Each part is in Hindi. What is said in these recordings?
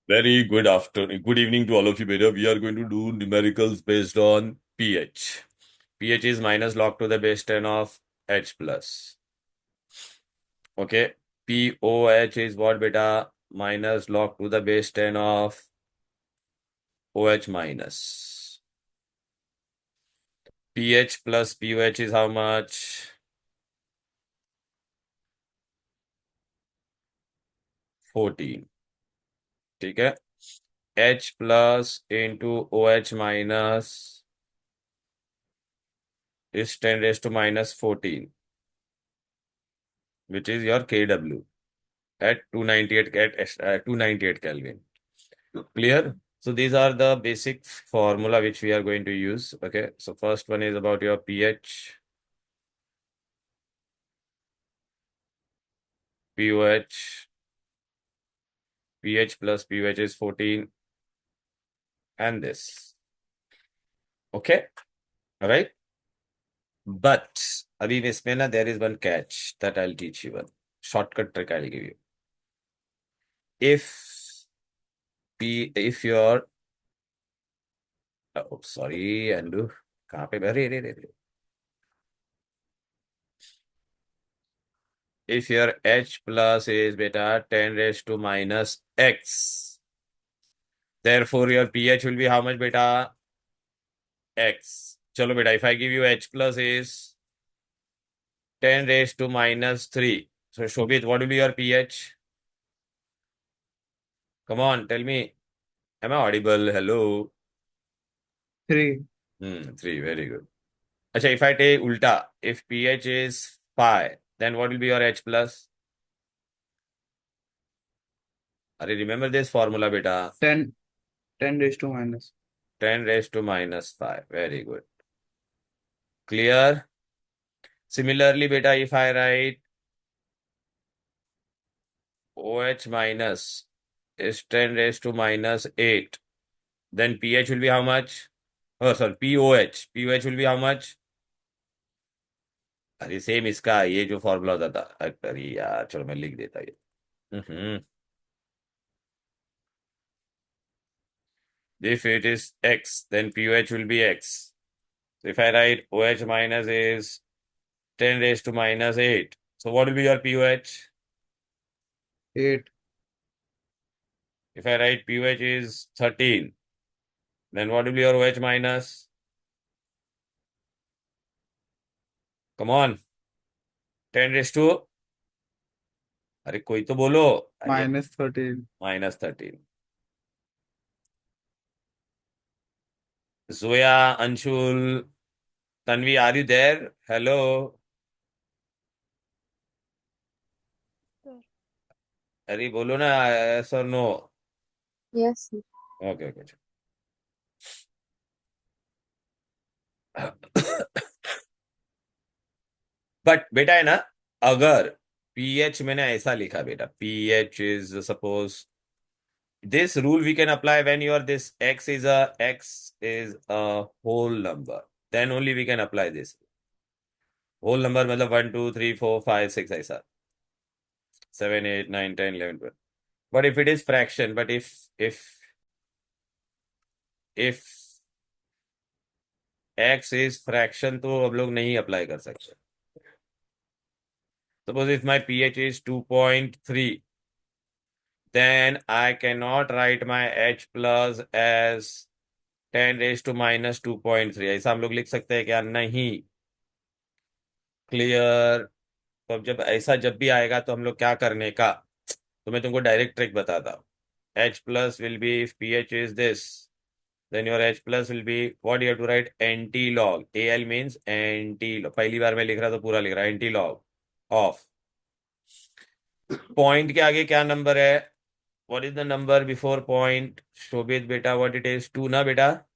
Very good afternoon, good evening to all of you, beta. We are going to do numericals based on pH. pH is minus log to the base 10 of H plus. Okay. POH is what, beta? Minus log to the base 10 of OH minus. pH plus POH is how much? 14. ठीक है. H plus into OH minus is 10 raised to minus 14, which is your KW at 298 Kelvin. Clear? So these are the basic formula which we are going to use. Okay. So first one is about your pH, POH. pH plus pH is 14, and this. Okay. All right. But abhi isme na there is one catch that I'll teach you, one shortcut trick I'll give you. If your oh sorry Andu, कहाँ पे अरे if your H plus is beta 10 raised to minus X, therefore your pH will be how much, beta? X. Chalo beta, if I give you H plus is 10 raised to minus 3. So Shobit, what will be your pH? Come on, tell me. Am I audible? Hello. 3. 3. Very good. Acha, if I take ulta, if pH is 5, then what will be your H plus? Remember this formula, beta. 10 raised to minus. 10 raised to minus 5. Very good. Clear? Similarly, beta, if I write OH minus is 10 raised to minus 8, then pH will be how much? Oh, sorry, POH. POH will be how much? अरे सेम इसका ये जो फॉर्मूला होता था. अरे यार चलो मैं लिख देता ये. If it is X, then POH will be X. So if I write OH minus is 10 raised to minus 8, so what will be your POH? 8. If I write POH is 13, then what will be your OH minus? Come on. 10 raised to, अरे कोई तो बोलो. अरे Minus 13. minus 13. Zoya, Anshul, Tanvi, are you there? Hello. Sure. अरे बोलो ना, yes or no? Yes, sir. Okay, okay. But बेटा है ना, अगर पीएच मैंने ऐसा लिखा बेटा, pH is suppose this rule we can apply when your this x is a whole number, then only we can apply this. Whole number मतलब 1 2 3 4 5 6 ऐसा, 7 8 9 10 11 12. But if it is fraction, but if x is fraction तो हम लोग नहीं अप्लाई कर सकते. Suppose if my pH is 2.3, then I cannot write my H plus as 10 raised to minus 2.3. ऐसा हम लोग लिख सकते हैं क्या? नहीं. क्लियर? तो अब जब ऐसा जब भी आएगा तो हम लोग क्या करने का, तो मैं तुमको डायरेक्ट ट्रिक बताता हूँ. H plus will be, if pH is this, then your H plus will be what you have to write? Anti-log. AL means anti-log. पहली बार मैं लिख रहा तो पूरा लिख रहा, anti-log of पॉइंट के आगे क्या नंबर है? What is the number before point? Shobit beta, what it is? 2 na beta?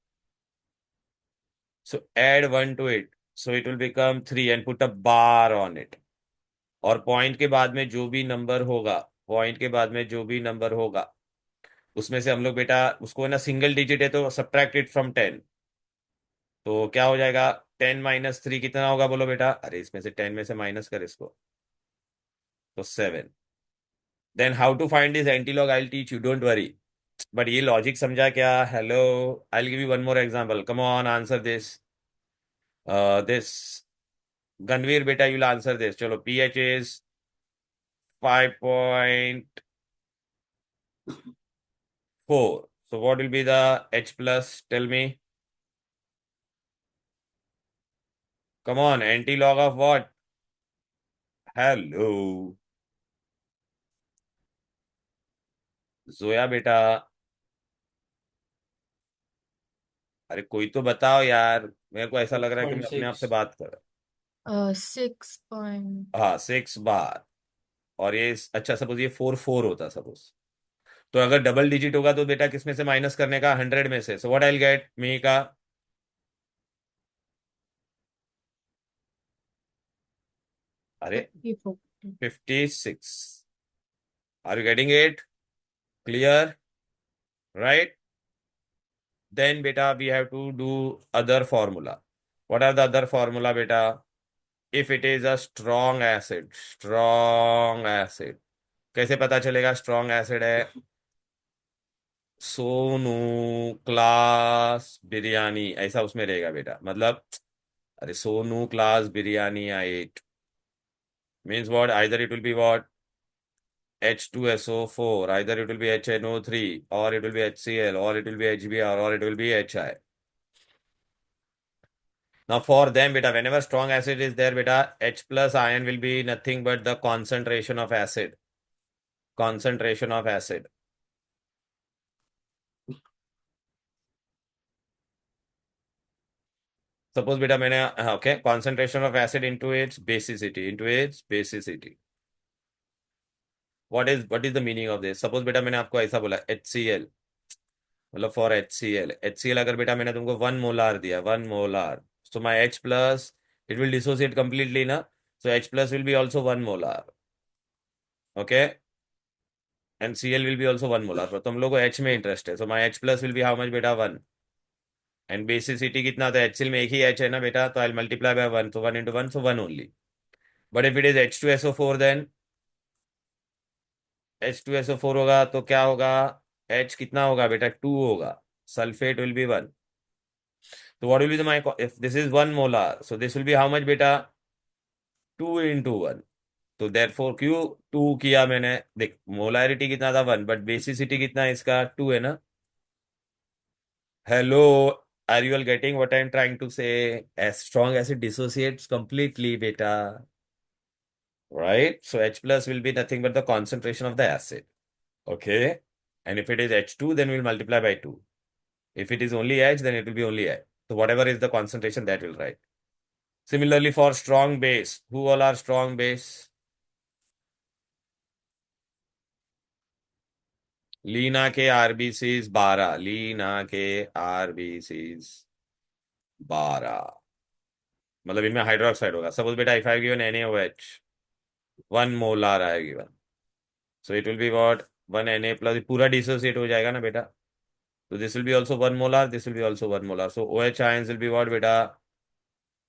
So add 1 to it. So it will become 3 and put a bar on it. और पॉइंट के बाद में जो भी नंबर होगा, पॉइंट के बाद में जो भी नंबर होगा, उसमें से हम लोग बेटा उसको ना, सिंगल डिजिट है तो सब्ट्रैक्ट इट फ्रॉम 10. तो क्या हो जाएगा? 10 माइनस 3 कितना होगा बोलो बेटा? अरे इसमें से 10 में से माइनस कर इसको, तो 7. Then how to find this antilog, I will teach you, don't worry. But ये लॉजिक समझा क्या? Hello, I give you one more example, come on answer this. This Ganveer बेटा, यू विल आंसर दिस। चलो, pH इज 5.4, so what will be the H plus? Tell me. Come on, anti-log of what? Hello, Zoya बेटा। अरे कोई तो बताओ यार, मेरे को ऐसा लग रहा है कि मैं अपने आप से 6.6 बात कर रहा 6 point हूँ। हाँ, 6 बार। और ये अच्छा, सपोज ये 4 4 होता सपोज, तो अगर डबल डिजिट होगा तो बेटा किस में से माइनस करने का? 100 में से। So what I will get me का? अरे 54 56। Are you getting it? Clear? Right? Then beta we have to do other formula. What are the other formula beta? If it is a strong acid, कैसे पता चलेगा strong acid है? सोनू क्लास बिरयानी ऐसा उसमें रहेगा बेटा, मतलब अरे सोनू क्लास बिरयानी आइट means what? Either it will be what? H2SO4, either it will be HNO3, or it will be HCl, or it will be HBr, or it will be HI. Now for them, beta, whenever strong acid is there, beta, H plus ion will be nothing but the concentration of acid. Concentration of acid. Suppose beta मैंने okay, concentration of acid into its basicity, into its basicity. What is the meaning of this? Suppose beta मैंने आपको ऐसा बोला HCl, मतलब for HCl अगर बेटा मैंने तुमको 1 मोलार दिया, 1 molar, so my H plus it will dissociate completely ना, so H plus will be also 1 molar, okay, and Cl will be also 1 molar, पर तुम लोग को H में इंटरेस्ट है, so my H plus will be how much बेटा? 1, and basicity कितना था? HCl में एक ही H है ना बेटा, तो I'll multiply by 1, so 1 into 1, so 1 only. But if it is H2SO4 then H2SO4 होगा तो क्या होगा? H कितना होगा बेटा? 2 होगा, sulphate will be 1. So what will be my, if this is 1 molar, so this will be how much बेटा? 2 into 1. तो therefore क्यों 2 किया मैंने? देख, मोलारिटी कितना था? 1, बट बेसिसिटी कितना है इसका? 2 है ना? Hello, are you all getting what I'm trying to say? As strong acid dissociates completely, beta. Right? So H plus will be nothing but the concentration of the acid. Okay? And if it is H2, then we'll multiply by 2. If it is only H, then it will be only H. So whatever is the concentration, that will write. Similarly, for strong base, who all are strong base? Leena के आरबीसीज 12, लीना के आरबीसीज 12, मतलब इनमें हाइड्रोक्साइड होगा। सपोज बेटा if I given NaOH, 1 molar आएगी 1, सो it will be what? 1 Na plus, पूरा डिसोसिएट हो जाएगा ना बेटा, तो this will B also 1 molar, this will B also 1 molar, so OH ions will be what बेटा?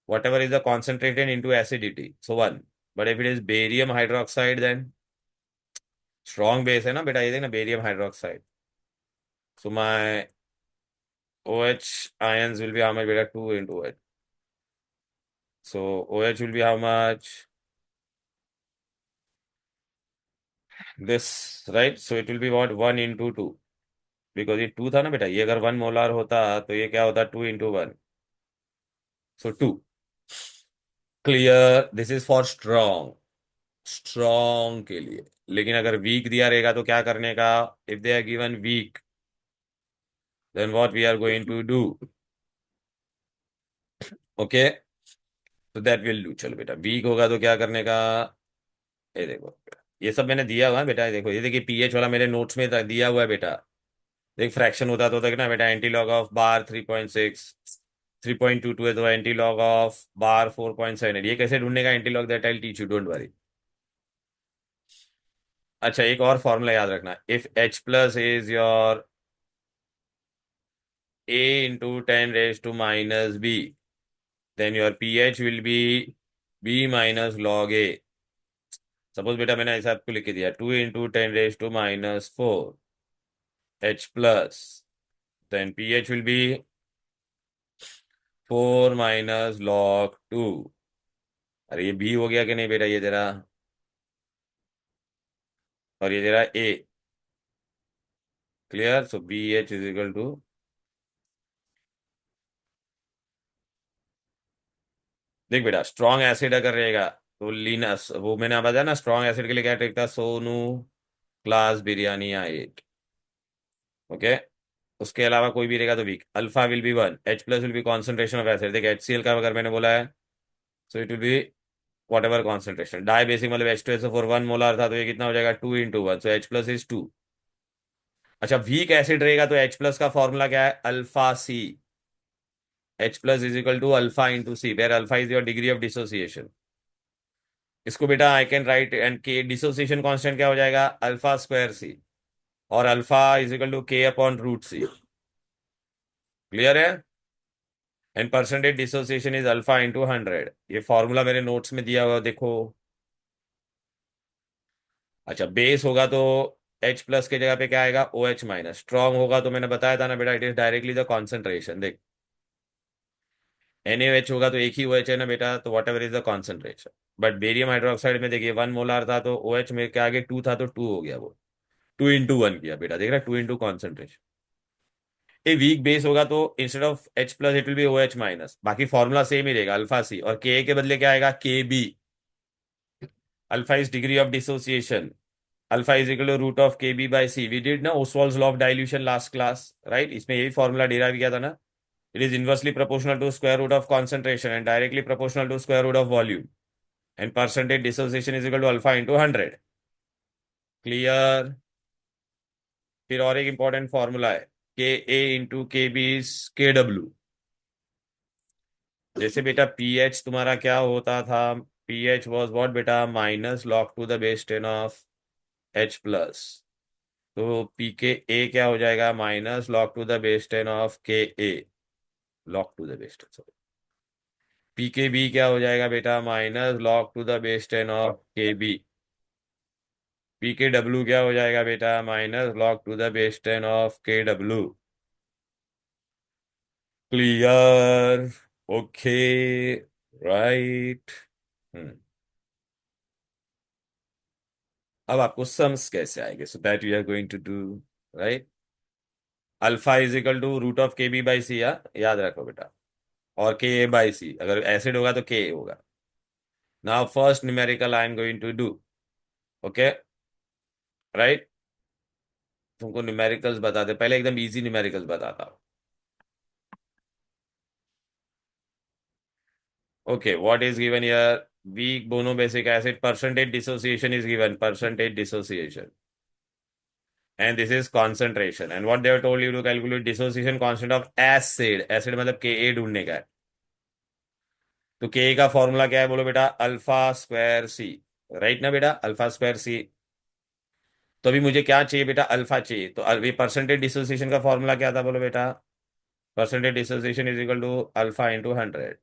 Whatever is the concentrated into acidity, so 1. But if it is barium hydroxide, then strong base है ना बेटा, ये देखना barium hydroxide, so my OH ions will be how much बेटा? 2 into it, so OH will be how much? This, right? So it will be what? 1 into 2, because ये 2 था ना बेटा, ये अगर 1 मोलार होता तो ये क्या होता? 2 into 1, so 2. Clear? This is for strong, strong के लिए। लेकिन अगर वीक दिया रहेगा तो क्या करने का? If they are given weak, then what we are going to do? Okay, तो दैट विल डू। चलो बेटा, वीक होगा तो क्या करने का? ये देखो, ये सब मैंने दिया हुआ है बेटा, ये देखो, ये देखिए पीएच वाला मेरे नोट्स में दिया हुआ है बेटा। देख, फ्रैक्शन होता तो देखना बेटा, एंटी लॉग ऑफ बार 3.6, 3.22 है तो एंटी लॉग ऑफ बार 4.7। ये कैसे ढूंढने का anti log? That I teach you, don't worry. अच्छा, एक और फॉर्मूला याद रखना, if H plus is your A into 10 raised to minus B, then your pH will be B minus log A. Suppose बेटा मैंने ऐसा आपको लिख के दिया 2 into 10 raised to minus 4, H plus, then pH will be 4 minus log 2. अरे ये B हो गया कि नहीं बेटा, ये तेरा, और ये तेरा A. Clear? So BH is equal to, देख बेटा स्ट्रॉन्ग एसिड अगर रहेगा तो लीनस, वो मैंने बताया ना स्ट्रॉन्ग एसिड के लिए क्या ट्रिक था, सोनू क्लास बिरयानी या 8. ओके, उसके अलावा कोई भी रहेगा तो weak. Alpha will be 1, H plus will be concentration of acid. देख HCl का अगर मैंने बोला है, so it will be whatever concentration. Dibasic मतलब H2SO4 1 मोलार था, तो ये कितना हो जाएगा 2 into 1, so H plus is 2. अच्छा, वीक एसिड रहेगा तो H प्लस का फॉर्मूला क्या है, alpha C. H plus is equal to alpha into C, where alpha is your degree of dissociation. इसको बेटा I can write and K dissociation constant क्या हो जाएगा, अल्फा स्क्वायर सी, और alpha is equal to K upon root C. Clear है? And percentage dissociation is alpha into 100. ये फॉर्मूला मेरे नोट्स में दिया हुआ देखो. अच्छा, बेस होगा तो H प्लस के जगह पे क्या आएगा, OH माइनस. स्ट्रॉन्ग होगा तो मैंने बताया था ना बेटा, it is directly the concentration. देख NaOH होगा तो एक ही OH है ना बेटा, तो what ever is the concentration. But barium hydroxide में देखिए 1 मोलार था तो OH में के आगे 2 था तो 2 हो गया, वो 2 इंटू 1 किया बेटा. देख रहा है, 2 इंटू कॉन्सेंट्रेशन. ये वीक बेस होगा तो instead of H plus it will B OH minus. बाकी फॉर्मूला सेम ही रहेगा, अल्फा सी, और के के बदले क्या आएगा, K B. Alpha is degree of dissociation. Alpha is equal to root of K B by C. We did ना Ostwald's law of dilution last class, right? इसमें यही फॉर्मूला डिराइव किया था ना. It is inversely proportional to square root of concentration and directly proportional to square root of volume, and percentage dissociation is equal to alpha into 100. Clear? फिर और एक इंपॉर्टेंट फॉर्मूला है, के A into K B is K W. जैसे बेटा पीएच तुम्हारा क्या होता था, पीएच वॉज व्हाट बेटा, minus log to the base 10 of H plus. तो पी के ए क्या हो जाएगा, minus log to the base 10 of K A, log to the base 10, sorry. P K B क्या हो जाएगा बेटा, minus log to the base 10 of K B. P K W क्या हो जाएगा बेटा, minus log to the base 10 of K W. Clear? Okay, right. अब आपको सम्स कैसे आएंगे, so that you are going to do, right? Alpha is equal to root of K B by C, याद रखो बेटा, और के ए बाई सी. अगर एसिड होगा तो के ए होगा. Now first numerical I am going to do. Okay, right? तुमको न्यूमेरिकल्स बताते पहले, एकदम इजी न्यूमेरिकल्स बताता हूँ. Okay, what is given here, weak monobasic acid percentage dissociation is given, percentage dissociation, and this is concentration, and what they have told you to calculate dissociation constant of acid. acid मतलब Ka ढूंढने का है. तो Ka का फॉर्मूला क्या है बोलो बेटा, अल्फा स्क्वायर सी. राइट ना बेटा, अल्फा स्क्वायर सी. तो अभी मुझे क्या चाहिए बेटा, अल्फा चाहिए. तो ये परसेंटेज डिसोसिएशन का फॉर्मूला क्या था बोलो बेटा, percentage dissociation is equal to alpha into 100.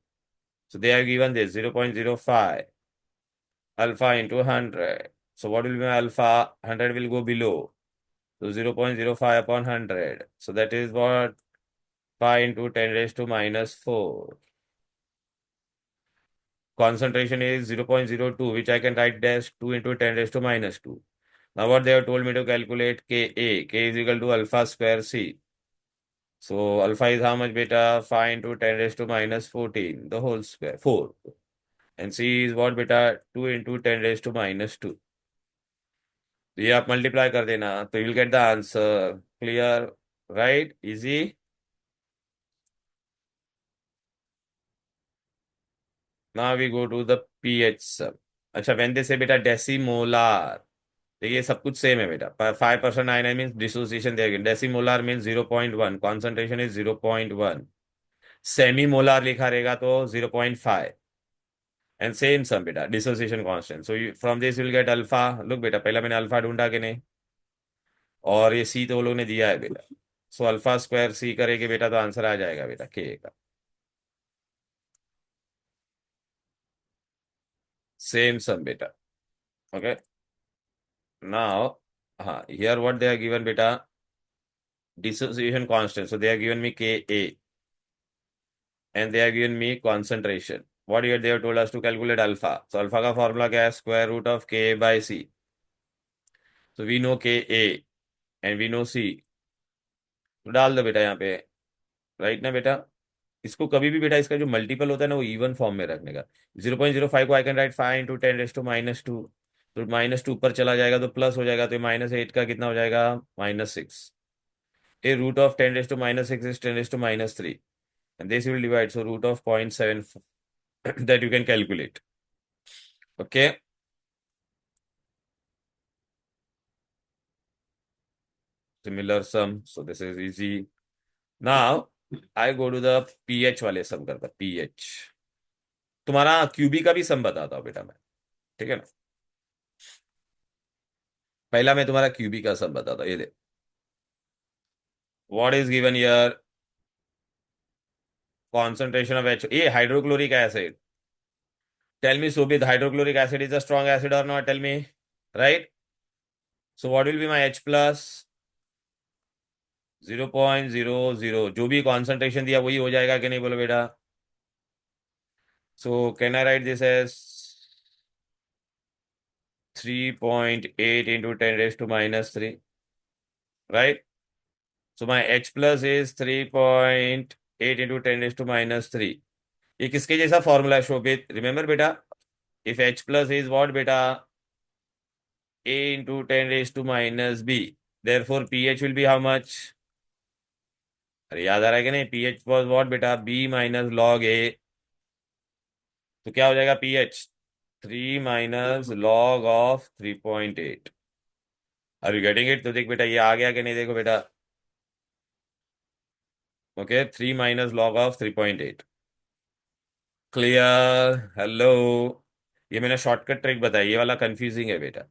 So they have given this 0.05 alpha into 100. So what will be my alpha, 100 will go below, so 0.05 upon 100, so that is what, 5 into 10 raised to minus 4. Concentration is 0.02, which I can write as 2 into 10 raised to minus 2. Now what they have told me to calculate Ka. K is equal to alpha square C. So alpha is how much beta? 5 into 10 raised to minus 14, the whole square, 4. And C is what beta? 2 into 10 raised to minus 2. तो ये आप मल्टीप्लाई कर देना तो you will get the answer. Clear? Right? Easy. Now we go to the pH सब. अच्छा, व्हेन दे से बेटा डेसीमोलार, देखिए सब कुछ सेम है बेटा. 5% ion means dissociation there. Decimolar means 0.1, concentration is 0.1. Semi molar लिखा रहेगा तो 0.5. एंड सेम सम बेटा, dissociation constant. So from this will get alpha. Look बेटा, पहला मैंने अल्फा ढूंढा कि नहीं, और ये सी तो वो लोग ने दिया है बेटा. सो अल्फा स्क्वायर सी करेंगे बेटा तो आंसर आ जाएगा बेटा के का. सेम सम बेटा. ओके, नाउ हाँ, here what they are given बेटा, dissociation constant. So they have given me Ka and they have given me concentration. What here they have told us to calculate alpha. So alpha का formula क्या है? Square root of Ka by C. So we know Ka and we know C. तो डाल दो बेटा यहाँ पे, राइट ना बेटा? इसको कभी भी बेटा इसका जो मल्टीपल होता है ना वो इवन फॉर्म में रखने का। 0.05 को आई कैन राइट 5 × 10⁻²। तो -2 ऊपर चला जाएगा तो प्लस हो जाएगा, तो -8 का कितना हो जाएगा? -6। A root of 10⁻6 is 10⁻3 and this will divide, so root of 0.7 that you can calculate. Okay, similar sum, so this is easy. Now I go to the pH वाले सम करता। pH तुम्हारा क्यूबी का भी सम बताता हूँ बेटा मैं, ठीक है ना? पहला मैं तुम्हारा क्यूबी का सम बताता हूँ, ये दे। What is given here? concentration of H, ये hydrochloric acid. Tell me Shobhit, hydrochloric acid is a strong acid और not? Tell me, right? So what will be my H plus? 0.00, जो भी कॉन्सेंट्रेशन दिया वही हो जाएगा कि नहीं, बोलो बेटा? So can I write this as 3.8 into 10⁻³ right? So my H plus is 3.8 into 10⁻³ ये किसके जैसा फॉर्मूला है शोभित? रिमेंबर बेटा, if H plus is what बेटा? A into 10⁻⁻B, therefore pH will be how much? अरे याद आ रहा है कि नहीं? pH was what बेटा? B minus log A, तो क्या हो जाएगा pH? 3 minus log of 3.8। Are you getting it? तो देख बेटा ये आ गया कि नहीं, देखो बेटा। Okay, 3 minus log of 3.8। Clear? Hello, ये मैंने शॉर्टकट ट्रिक बताई, ये वाला कंफ्यूजिंग है बेटा।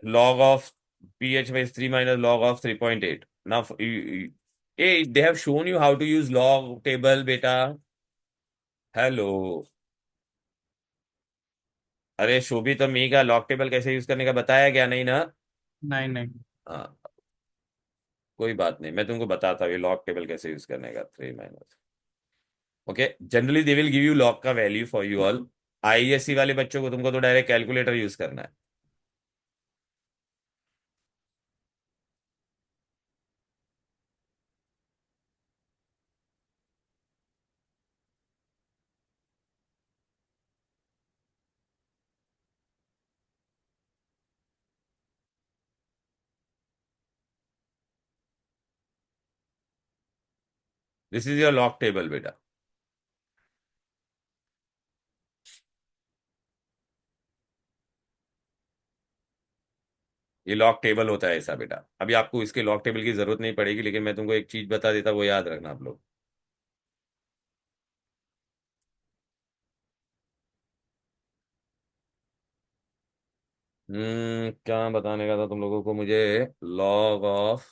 log of pH by 3 minus log of 3.8। now they have shown you how to use log table बेटा। हेलो, अरे शोभी तो मी का लॉग टेबल कैसे यूज करने का बताया क्या? नहीं ना? नहीं नहीं। हाँ, कोई बात नहीं, मैं तुमको बताता हूँ ये लॉग टेबल कैसे यूज करने का। 3 minus, okay. Generally they will give you log का value for you all. ISC वाले बच्चों को तुमको तो डायरेक्ट कैलकुलेटर यूज करना है। This is your log table बेटा। ये लॉग टेबल होता है ऐसा बेटा। अभी आपको इसके लॉग टेबल की जरूरत नहीं पड़ेगी, लेकिन मैं तुमको एक चीज बता देता, वो याद रखना आप लोग। क्या बताने का था तुम लोगों को मुझे? लॉग ऑफ,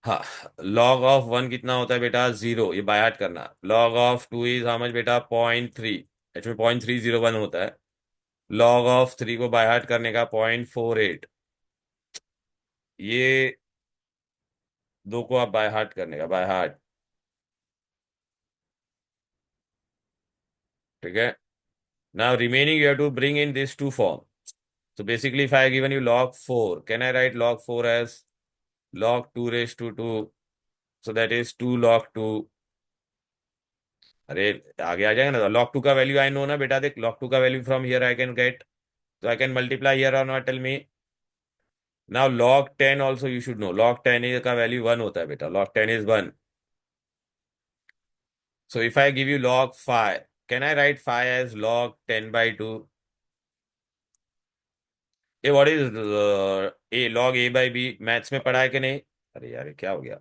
हाँ, लॉग ऑफ 1 कितना होता है बेटा? 0, ये बाय हार्ट करना। Log of 2 is how much बेटा? 0.3, इसमें 0.301 होता है। लॉग ऑफ 3 को बाय हार्ट करने का 0.48, ये दो को आप बाय हार्ट करने का, बाय हार्ट, ठीक है? Now remaining you have to bring in this to form. So basically, if I have given you log 4, can I write log 4 as log 2 raised to 2? So that is 2 log 2। अरे आगे आ जाएगा ना। log 2 का वैल्यू आई नो ना बेटा, देख log 2 का value from here I can get, so I can multiply here or not? Tell me. Now log 10 also you should know, log 10 का वैल्यू 1 होता है बेटा, log 10 is 1। So if I give you log 5, can I write 5 as log 10 by 2? ये what is a log a by b, maths में पढ़ा है कि नहीं? अरे यार ये क्या हो गया?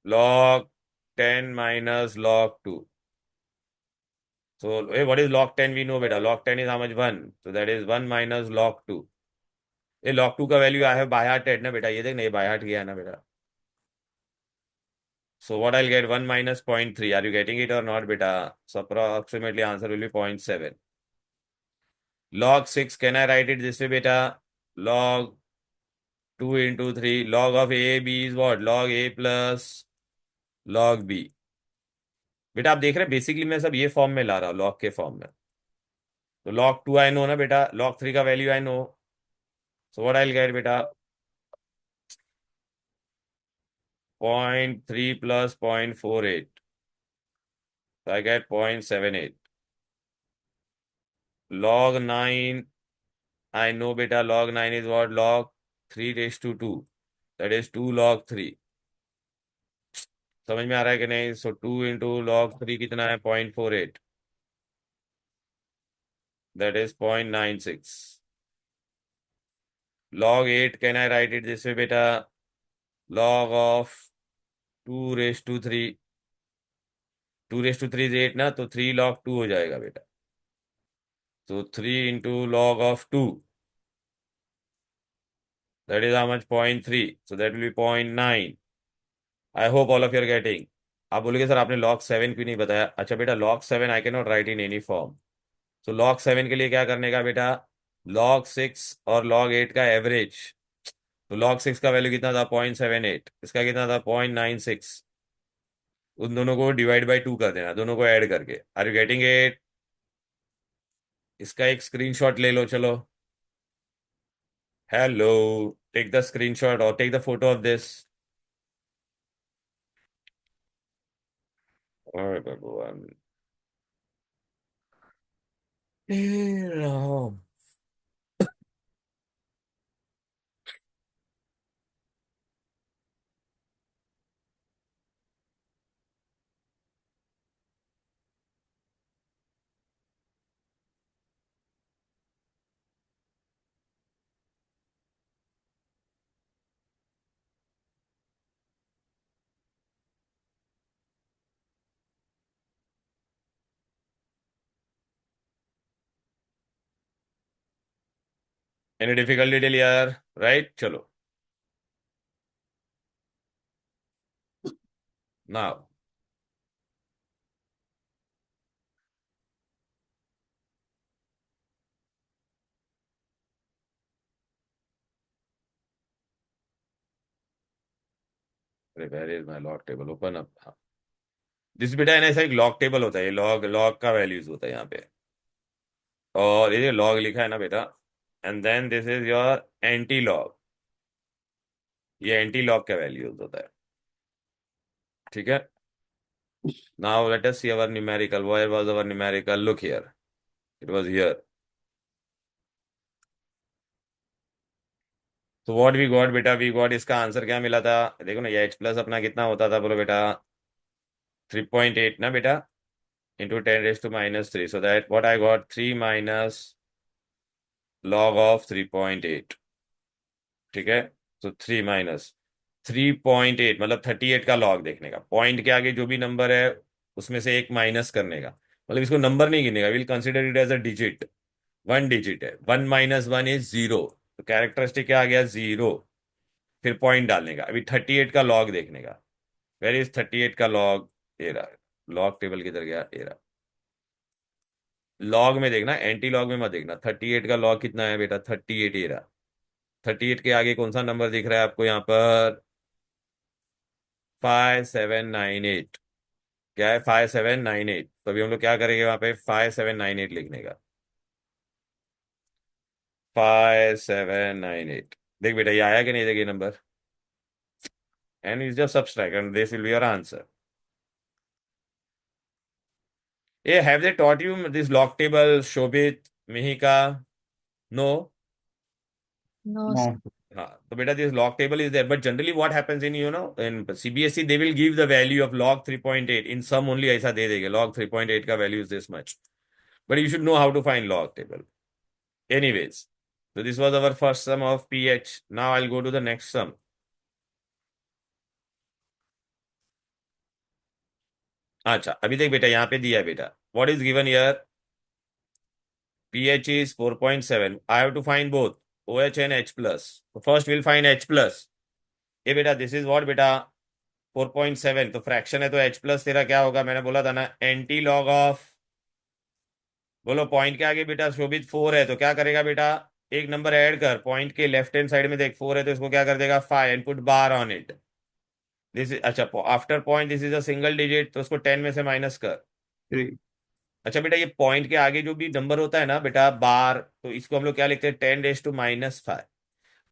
log 10 minus log 2। So what is log 10? We know beta. Log 10 is how much? 1. So that is 1 minus log 2। ये log 2 का वैल्यू आई है बाय हार्टेड ना बेटा, ये देख ना, ये बाय हार्ट किया है ना बेटा। So what I'll get? 1 minus 0.3। Are you getting it or not beta? So approximately answer will be 0.7। log 6, can I write it this way beta? Log 2 into 3, log of a b is what? Log a plus log b. बेटा आप देख रहे हैं बेसिकली मैं सब ये फॉर्म में ला रहा हूँ, लॉग के फॉर्म में. तो log 2 आई नो ना बेटा, log 3 का value I know. So what I will gate बेटा? 0.3 plus 0.48. So I get 0.78. Log 9, I know beta, log 9 is what? Log 3 raised to 2. That is 2 log 3. समझ में आ रहा है कि नहीं? सो 2 इंटू log 3 कितना है? 0.48. That is 0.96. Log 8, can I write it this way beta? Log of 2 raised to 3. 2 raised to 3 is 8 ना, तो 3 log 2 हो जाएगा बेटा. So 3 into log of 2. That is how much? 0.3. So that will be 0.9. I hope all of you are getting. आप बोलोगे सर आपने log 7 क्यों नहीं बताया? अच्छा बेटा, log 7 I cannot write in any form. So log 7 के लिए क्या करने का बेटा? log 6 और log 8 का एवरेज. तो log 6 का वैल्यू कितना था? 0.78. इसका कितना था? 0.96. उन दोनों को डिवाइड बाई 2 कर देना, दोनों को ऐड करके. Are you getting it? इसका एक स्क्रीनशॉट ले लो चलो. हेलो, टेक द स्क्रीनशॉट और take the photo of this. अरे भगवान, हे राम. एनी डिफिकल्ट डिटेल यार? राइट, चलो now. Where is my log table? Open up. This बेटा है ना, ऐसा एक लॉग टेबल होता है, ये लॉग लॉग का वैल्यूज होता है यहाँ पे. और ये लॉग लिखा है ना बेटा, and then this is your anti log. ये एंटी लॉग का वैल्यूज होता है. ठीक है. Now let us see our numerical. Where was our numerical? Look here, it was here. तो व्हाट वी गॉट बेटा? वी गॉट, इसका आंसर क्या मिला था? देखो ना, ये h प्लस अपना कितना होता था बोलो बेटा? 3.8 ना बेटा, into 10⁻³ so that what I got? 3 minus log of 3.8. ठीक है. तो 3 माइनस 3.8 मतलब 38 का लॉग देखने का. पॉइंट के आगे जो भी नंबर है उसमें से एक माइनस करने का, मतलब इसको नंबर नहीं गिनेगा. Will consider it as a digit. One digit है. 1 माइनस 1 इज 0. तो कैरेक्टरिस्टिक क्या आ गया? 0. फिर पॉइंट डालने का. अभी 38 का लॉग देखने का. वेर इज 38 का लॉग? ए रहा. लॉग टेबल किधर गया? ए रहा. लॉग में देखना, एंटी लॉग में मत देखना. 38 का लॉग कितना है बेटा? 38 ए रहा. 38 के आगे कौन सा नंबर दिख रहा है आपको यहाँ पर? 5798. क्या है? 5798. तो अभी हम लोग क्या करेंगे वहां पे? 5798 लिखने का. 5798. देख बेटा, ये आया कि नहीं? देखिए number, and is just subtract and this will be your answer. Yeah have they taught you this log table, Shobhit, Mihika? No. No, sir. No. हाँ, तो बेटा this log table is there, but generally what happens in in CBSE, they will give the value of log 3.8 in sum only. ऐसा दे देंगे log 3.8 का value is this much, but you should know how to find log table. Anyways, so this was our first sum of pH. Now I'll go to the next sum. अच्छा, अभी देख बेटा, यहाँ पे दिया है बेटा. What is given here? pH is 4.7. I have to find both OH and H plus. So first we'll find H plus. ये बेटा this is what बेटा? 4.7. तो फ्रैक्शन है तो H प्लस तेरा क्या होगा? मैंने बोला था ना, एंटी लॉग ऑफ बोलो पॉइंट के आगे बेटा शोभित 4 है तो क्या करेगा बेटा, एक नंबर ऐड कर, पॉइंट के लेफ्ट हैंड साइड में देख 4 है तो इसको क्या कर देगा 5 and put bar on it. This is अच्छा, after point this is a single digit तो उसको 10 में से माइनस कर। 3, अच्छा बेटा ये पॉइंट के आगे जो भी नंबर होता है ना बेटा बार, तो इसको हम लोग क्या लिखते हैं 10⁻⁻5।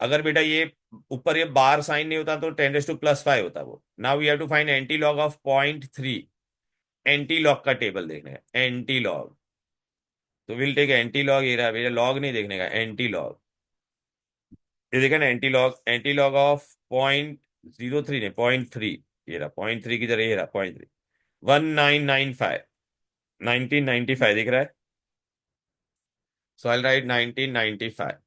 अगर बेटा ये ऊपर ये बार साइन नहीं होता तो 10⁻+5 होता वो। Now we have to find anti log of 0.3। Anti log का टेबल देखना है, एंटी लॉग। तो विल टेक एंटी लॉग, ये रहा भैया, लॉग नहीं देखने का, एंटी लॉग। ये देखा ना एंटी लॉग ऑफ 0.03 नहीं 0.3। ये रहा 0.3 की तरह, ये रहा 0.3। 1995, 1995 दिख रहा है। सो आई राइट 1995,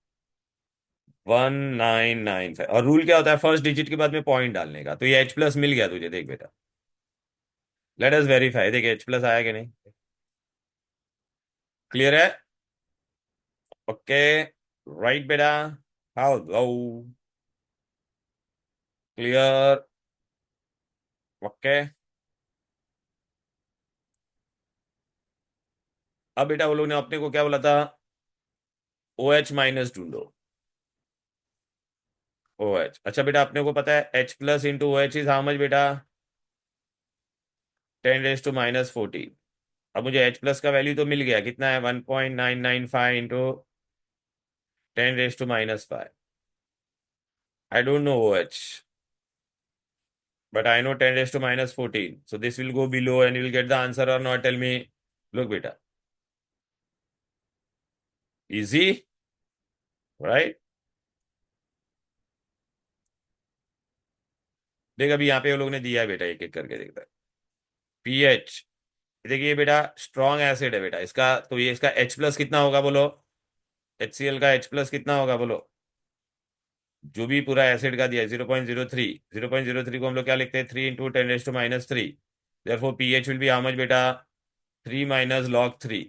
1995। और रूल क्या होता है, फर्स्ट डिजिट के बाद में पॉइंट डालने का। तो ये H प्लस मिल गया तुझे, देख बेटा। लेट अस वेरीफाई, देख H प्लस आया कि नहीं। क्लियर है? ओके, राइट बेटा। How go, clear, okay. अब बेटा वो लोग ने अपने को क्या बोला था, OH माइनस ढूंढो। OH, अच्छा बेटा अपने को पता है H plus into OH is how much बेटा, 10⁻⁻14। अब मुझे H प्लस का वैल्यू तो मिल गया, कितना है 1.995 into 10⁻⁻5। I don't know OH, but I know 10⁻⁻14. So this will go below and you will get the answer or not. Tell me. Look, beta. Easy, right? देख अभी यहाँ पे वो लोग ने दिया है बेटा, एक एक करके देखता है। पीएच, देखिए बेटा स्ट्रॉन्ग एसिड है बेटा इसका, तो ये इसका H प्लस कितना होगा बोलो, HCl का H प्लस कितना होगा बोलो। जो भी पूरा एसिड का दिया है 0.03, 0.03 को हम लोग क्या लिखते हैं 3 into 10⁻⁻3। Therefore pH will be how much बेटा, 3 माइनस log 3।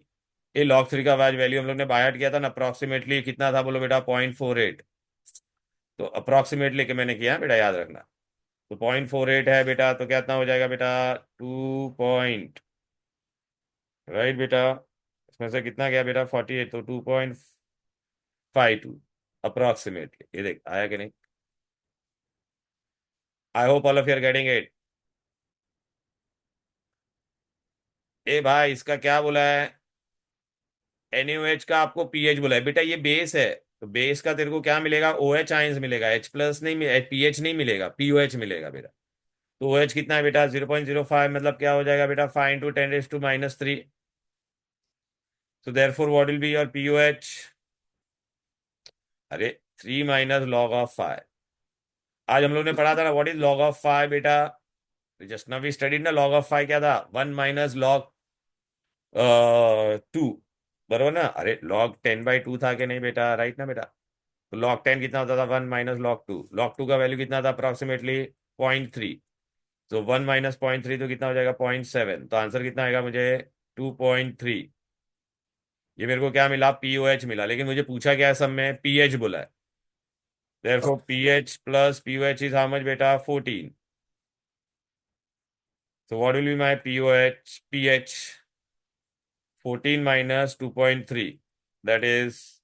ये log 3 का वैल्यू हम लोग ने बाय आउट किया था ना, अप्रोक्सीमेटली कितना था बोलो बेटा 0.48। तो अप्रोक्सीमेटली के मैंने किया बेटा, याद रखना। तो 0.48 है बेटा, तो कितना हो जाएगा बेटा 2 राइट बेटा, इसमें से कितना गया बेटा 48, तो 2.52 अप्रोक्सीमेटली। ये देख आया कि नहीं। I hope all of you are getting it. ए भाई इसका क्या बोला है, NaOH का आपको पीएच बोला है बेटा, ये बेस है। तो बेस का तेरे को क्या मिलेगा, OH आयंस मिलेगा, H प्लस नहीं पीएच नहीं मिलेगा, POH मिलेगा बेटा। तो OH कितना है बेटा 0.05, मतलब क्या हो जाएगा बेटा 5 into 10⁻⁻3। So therefore what will be your POH, अरे 3 माइनस log of 5। आज हम लोग ने पढ़ा था ना व्हाट इज log of 5 बेटा, जस्ट नाउ वी स्टडीड ना, log of 5 क्या था 1 माइनस log 2, बरोबर ना। अरे log 10/2 था कि नहीं बेटा, राइट ना बेटा। तो log 10 कितना होता था 1 माइनस log 2। log 2 का वैल्यू कितना था अप्रोक्सीमेटली 0.3। तो 1 माइनस 0.3 तो कितना हो जाएगा 0.7। तो आंसर कितना आएगा मुझे 2.3। ये मेरे को क्या मिला, POH मिला, लेकिन मुझे पूछा क्या है सब में, पीएच बोला है। therefore pH plus POH is how much beta 14। so what will be my pH 14 minus 2.3, that is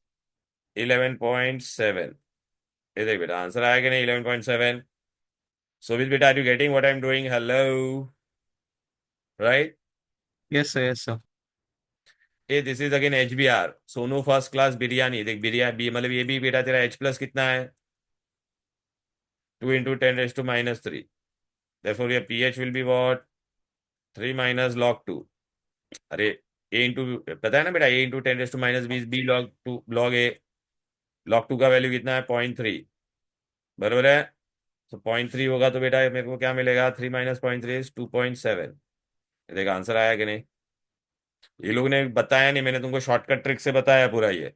11.7। ये देख बेटा आंसर आया कि नहीं 11.7। so with beta are you getting what I'm doing, hello, right? yes sir, yes sir. A this is again HBr, Sonu first class biryani. देख बिरयानी मतलब ये भी बेटा तेरा H प्लस कितना है 2 into 10⁻⁻3। therefore your pH will be what 3 minus log 2। अरे ए इंटू, पता है ना बेटा A into 10⁻⁻20 B log 2 log 2 का वैल्यू कितना है 0.3, बरोबर है। तो 0.3 होगा तो बेटा मेरे को क्या मिलेगा 3 माइनस 0.3 2.7। देखा आंसर आया कि नहीं। ये लोग ने बताया नहीं, मैंने तुमको शॉर्टकट ट्रिक से बताया पूरा ये,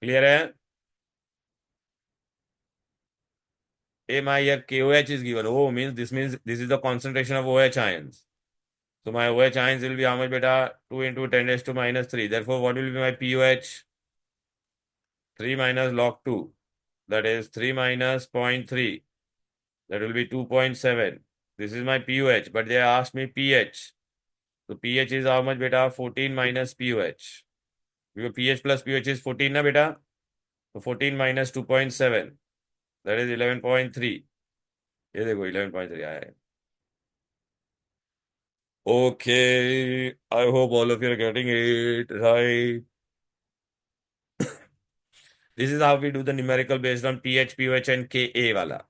क्लियर है। ए माई here KOH is given, oh means this is the concentration of OH ions। so my OH ions will be how much beta 2 into 10⁻⁻3। therefore what will be my POH 3 minus log 2, that is 3 minus 0.3, that will be 2.7। this is my POH, but they asked me pH, तो pH इज हाउ मच बेटा 14 माइनस POH, क्योंकि pH प्लस POH इज 14 ना बेटा, तो 14 माइनस 2.7 दैट इज 11.3। ये देखो 11.3 आया है। Okay, I hope all of you are getting it right. This is how we do the numerical based on pH POH and Ka वाला।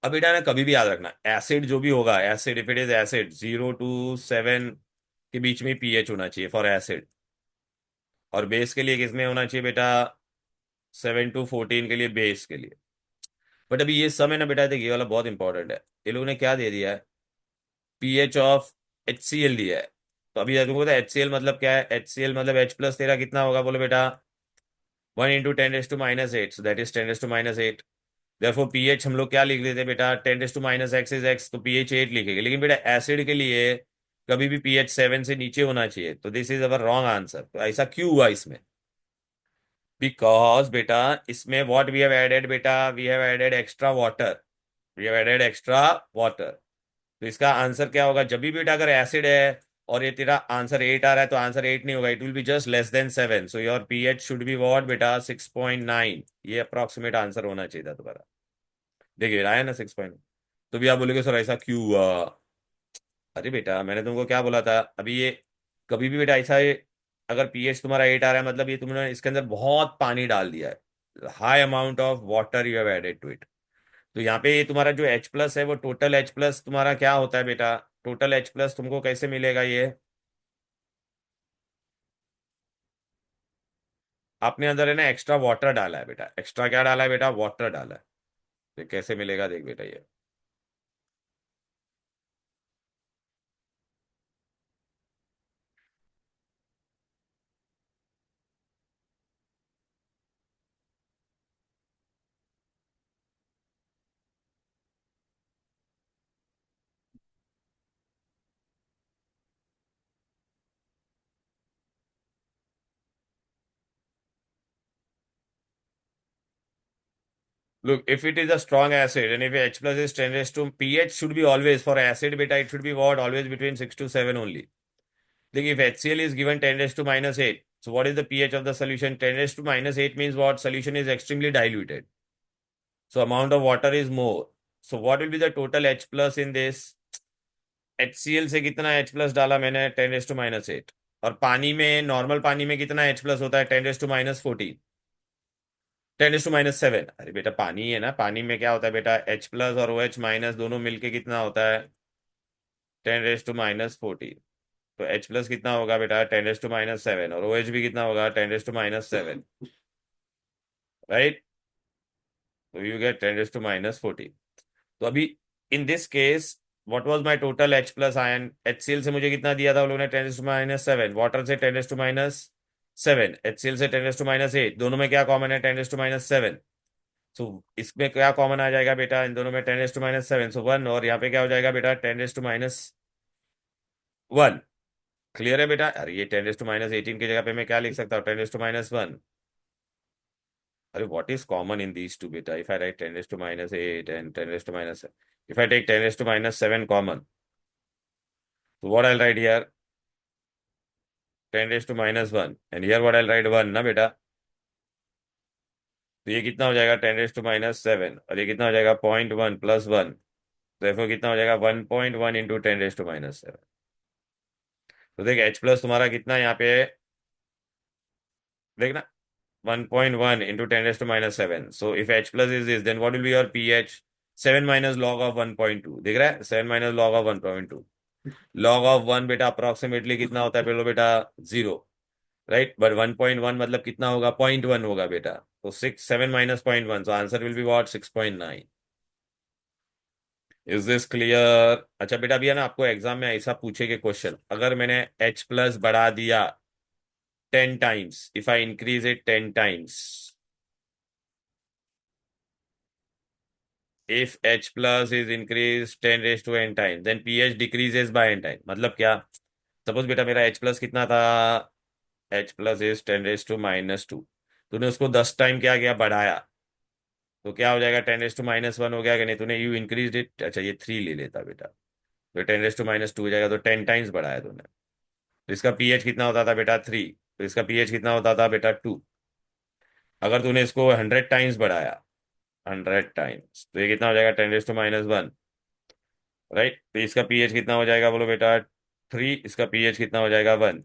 अब बेटा ना कभी भी याद रखना, एसिड जो भी होगा, acid if it is acid 0 to 7 के बीच में pH होना चाहिए फॉर एसिड, और बेस के लिए किसमें होना चाहिए बेटा 7 to 14 के लिए बेस के लिए। बट अभी ये सब है ना बेटा, देखिए ये वाला बहुत इंपॉर्टेंट है। ये लोगों ने क्या दे दिया है, pH ऑफ HCl दिया है। तो अभी तुमको पता है HCl मतलब क्या है, HCl मतलब H प्लस तेरा कितना होगा बोलो बेटा 1 × 10⁻⁸ so that is 10⁻⁸। Therefore pH हम लोग क्या लिख देते हैं बेटा 10⁻⁻x इज x, तो pH 8 लिखेंगे। लेकिन बेटा एसिड के लिए कभी भी pH 7 से नीचे होना चाहिए, तो this is our wrong answer. तो ऐसा क्यों हुआ इसमें, बिकॉज बेटा इसमें व्हाट वी हैव एडेड बेटा, we have added extra water, we have added extra water. तो इसका आंसर क्या होगा, जब भी बेटा अगर एसिड है और ये तेरा आंसर 8 आ रहा है, तो आंसर 8 नहीं होगा, it will be just less than 7। So your pH should be what बेटा 6.9। ये अप्रोक्सीमेट आंसर होना चाहिए था तुम्हारा। देखिए आया ना 6 पॉइंट। तो भी आप बोलोगे सर ऐसा क्यों हुआ, अरे बेटा मैंने तुमको क्या बोला था अभी, ये कभी भी बेटा ऐसा है, अगर pH तुम्हारा 8 आ रहा है मतलब ये तुमने इसके अंदर बहुत पानी डाल दिया है, high amount of water you have added to it. तो यहाँ पे ये तुम्हारा जो H प्लस है वो टोटल H प्लस तुम्हारा क्या होता है बेटा, टोटल H प्लस तुमको कैसे मिलेगा, ये आपने अंदर है ना एक्स्ट्रा वाटर डाला है बेटा, एक्स्ट्रा क्या डाला है बेटा, वाटर डाला है। तो कैसे मिलेगा देख बेटा ये, look if it is a strong acid and if H plus is 10 raised to, pH should be always for acid beta, it should be what, always between 6 to 7 only. Like if HCl is given 10 raised to minus 8, so what is the pH of the solution, 10 raised to minus 8 means what, solution is extremely diluted, so amount of water is more. So what will be the total H plus in this, HCl से कितना H प्लस डाला मैंने 10 रेस टू माइनस 8, और पानी में नॉर्मल पानी में कितना H प्लस होता है 10 raise to minus 14, 10 raise to minus 7। अरे बेटा पानी है ना, पानी में क्या होता है बेटा H प्लस और OH माइनस दोनों मिलके कितना होता है 10 रेस टू माइनस 14। तो H प्लस कितना होगा बेटा 10 रेस टू माइनस 7, और OH भी कितना होगा 10 रेस टू माइनस 7, राइट। तो you get 10 raise to minus 14। तो अभी in this case what was my total H plus ion, HCl से मुझे कितना दिया था उन लोगों ने 10⁻⁷, वाटर से 10⁻⁷, HCl से 10⁻⁸, दोनों में क्या कॉमन है 10⁻⁷। सो इसमें क्या कॉमन आ जाएगा बेटा, इन दोनों में 10⁻⁷, सो 1, और यहाँ पे क्या हो जाएगा बेटा 10⁻1। क्लियर है बेटा, अरे ये 10⁻18 की जगह पे मैं क्या लिख सकता हूँ 10⁻1। अरे what is common in these two बेटा, if I write 10⁻8 and 10⁻, if I take 10⁻7 common, so what I'll write here 10⁻1, and here what I'll write 1 ना बेटा। तो ये कितना हो जाएगा 10⁻7, और ये कितना हो जाएगा 0.1 प्लस 1, तो देखो कितना हो जाएगा 1.1 इंटू 10⁻7। तो देख H प्लस तुम्हारा कितना यहाँ पे है, देखना 1.1 into 10⁻7। So if H plus is this then what will be your pH, 7 minus log of 1.2, देख रहा है 7 minus log of 1.2, log of 1 बेटा अप्रोक्सीमेटली कितना होता है पहले बेटा 0, राइट। बट 1.1 मतलब कितना होगा 0.1 होगा बेटा, तो 7 - 0.1, so answer will be what 6.9। Is this clear. अच्छा बेटा अभी है ना आपको एग्जाम में ऐसा पूछेगा क्वेश्चन, अगर मैंने H प्लस बढ़ा दिया 10 times, if I increase it 10 times, if H plus is increased 10 raised to n times, then pH decreases by n time। मतलब क्या, सपोज बेटा मेरा H प्लस कितना था, H plus is 10 raise to minus 2, तूने उसको 10 टाइम क्या किया बढ़ाया, तो क्या हो जाएगा 10 रेज टू माइनस 1 हो गया कि नहीं, तूने यू इंक्रीज इट, अच्छा ये 3 ले लेता बेटा, तो 10⁻² हो जाएगा, तो 10 टाइम्स बढ़ाया तूने। तो इसका पीएच कितना होता था बेटा 3, तो इसका पीएच कितना होता था बेटा 2। अगर तूने इसको 100 टाइम्स बढ़ाया, 100 टाइम्स, तो ये कितना हो जाएगा 10⁻1, राइट। तो इसका पीएच कितना हो जाएगा बोलो बेटा 3, इसका पीएच कितना हो जाएगा 1।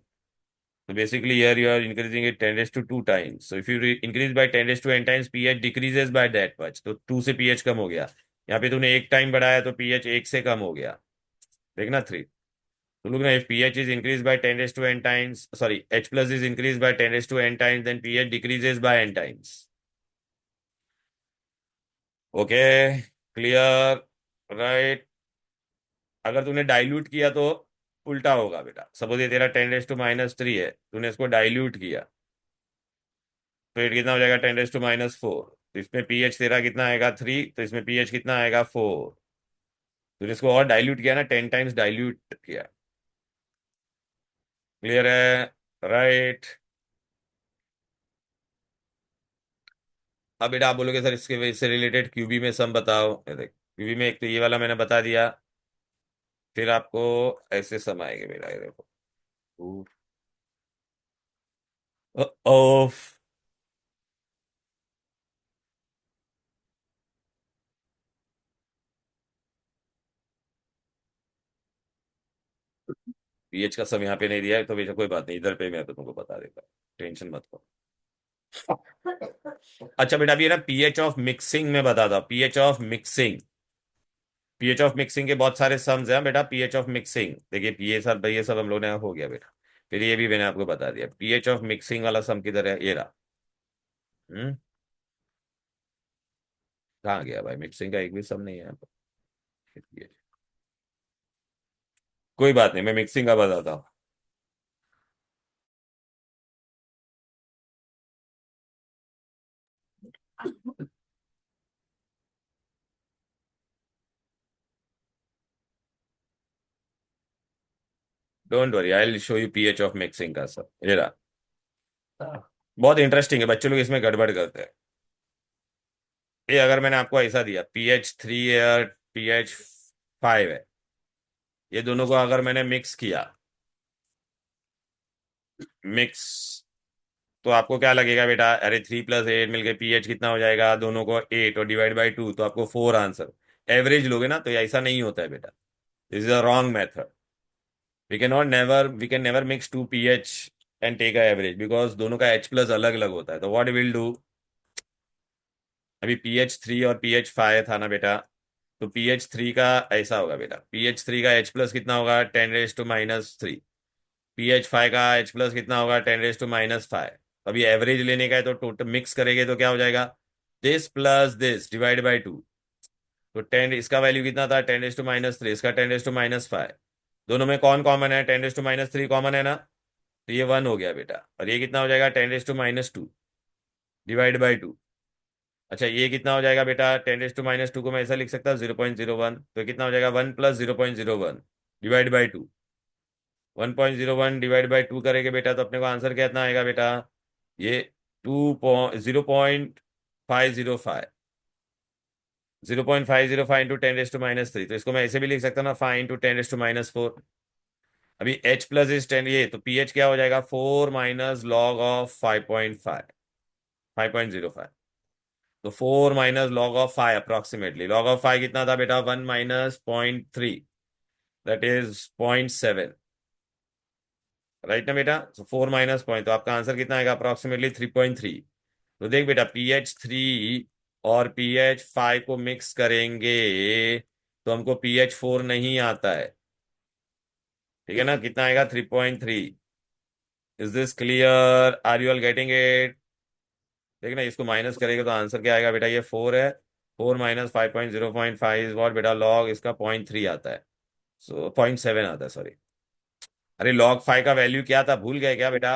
So basically here you are increasing it 10⁻² times. So if you increase by 10⁻n times, pH decreases by that much. तो 2 से pH कम हो गया। यहाँ पे तूने 1 टाइम बढ़ाया तो pH 1 से कम हो गया। देखना 3। तो look ना, if pH is increased by 10⁻n times, sorry, H plus is increased by 10⁻n times, then pH decreases by n times. Okay, clear, right? अगर तूने डाइल्यूट किया तो उल्टा होगा बेटा। सपोज ये तेरा 10⁻³ है, तूने इसको डाइल्यूट किया तो ये कितना हो जाएगा 10⁻⁴। तो इसमें पीएच तेरा कितना आएगा 3, तो इसमें पीएच कितना आएगा 4। तो इसको और डाइल्यूट किया ना, 10 टाइम्स डाइल्यूट किया। क्लियर है, राइट। अब बेटा आप बोलोगे सर इसके इससे रिलेटेड क्यूबी में सम बताओ। ये देख क्यूबी में एक तो ये वाला मैंने बता दिया, फिर आपको ऐसे सम आएंगे बेटा, ये देखो। ओफ, पीएच का सम यहाँ पे नहीं दिया है तो बेटा कोई बात नहीं, इधर पे मैं तो तुमको बता देता हूँ, टेंशन मत करो। अच्छा बेटा अभी है ना पीएच ऑफ मिक्सिंग में बता दो, pH of mixing. PH of mixing के बहुत सारे सम्स हैं बेटा। पीएच ऑफ मिक्सिंग देखिए, ये सब हम लोग ने हो गया बेटा। फिर ये भी मैंने आपको बता दिया, पीएच ऑफ मिक्सिंग वाला सम किधर है, ये रहा। हम्म, कहाँ गया भाई, मिक्सिंग का एक भी सम नहीं है यहाँ पर। कोई बात नहीं, मैं मिक्सिंग का बताता हूँ। Don't worry, I will show you pH of mixing का सम, ये रहा। बहुत इंटरेस्टिंग है, बच्चे लोग इसमें गड़बड़ करते हैं। ये अगर मैंने आपको ऐसा दिया pH 3 है और pH 5 है, ये दोनों को अगर मैंने मिक्स किया, मिक्स, तो आपको क्या लगेगा बेटा, अरे 3 + 8 मिलके पीएच कितना हो जाएगा, दोनों को 8 और डिवाइड बाई 2 तो आपको 4 आंसर। एवरेज लोगे ना तो ये ऐसा नहीं होता है बेटा, this is a wrong method. We can never mix 2 pH and take a average, because दोनों का H+ अलग अलग होता है। तो व्हाट विल डू, अभी pH 3 और pH 5 था ना बेटा, तो pH 3 का ऐसा होगा बेटा, pH 3 का H+ कितना होगा 10⁻³ pH 5 का H+ कितना होगा 10⁻⁵। अभी एवरेज लेने का है तो टोटल मिक्स करेंगे तो क्या हो जाएगा, this plus this divide by 2। तो 10 इसका वैल्यू कितना था 10⁻⁻3, इसका 10⁻⁵। दोनों में कौन कॉमन है, 10⁻³ कॉमन है ना, तो ये 1 हो गया बेटा। और ये कितना हो जाएगा 10⁻² डिवाइड बाई 2। अच्छा ये कितना हो जाएगा बेटा, 10⁻² को मैं ऐसा लिख सकता हूँ 0.01, तो कितना हो जाएगा 1 + 0.01 डिवाइड बाई 2। 1.01 डिवाइड बाई 2 करेंगे बेटा तो अपने को आंसर कितना आएगा बेटा, ये 0.505, 0.505 इंटू 10⁻³ तो इसको मैं ऐसे भी लिख सकता हूँ ना, 5 इंटू 10⁻⁴। अभी H+ इज 10, ये तो पीएच क्या हो जाएगा 4 माइनस लॉग ऑफ 5.5, 5.05। तो 4 minus log of 5 approximately, log of 5 कितना था बेटा 1 माइनस 0.3, दैट इज 0.7, राइट ना बेटा। तो 4 माइनस पॉइंट, तो आपका आंसर कितना आएगा अप्रोक्सीमेटली 3.3। तो देख बेटा pH 3 और pH 5 को मिक्स करेंगे तो हमको pH 4 नहीं आता है, ठीक है ना। कितना आएगा 3.3। Is this clear, are you all getting it. देखना इसको माइनस करेंगे तो आंसर क्या आएगा बेटा, ये 4 है, 4 माइनस 5.0.5 इज वॉट बेटा, लॉग इसका 0.3 आता है, सो 0.7 आता है, सॉरी। अरे लॉग 5 का वैल्यू क्या था, भूल गए क्या बेटा,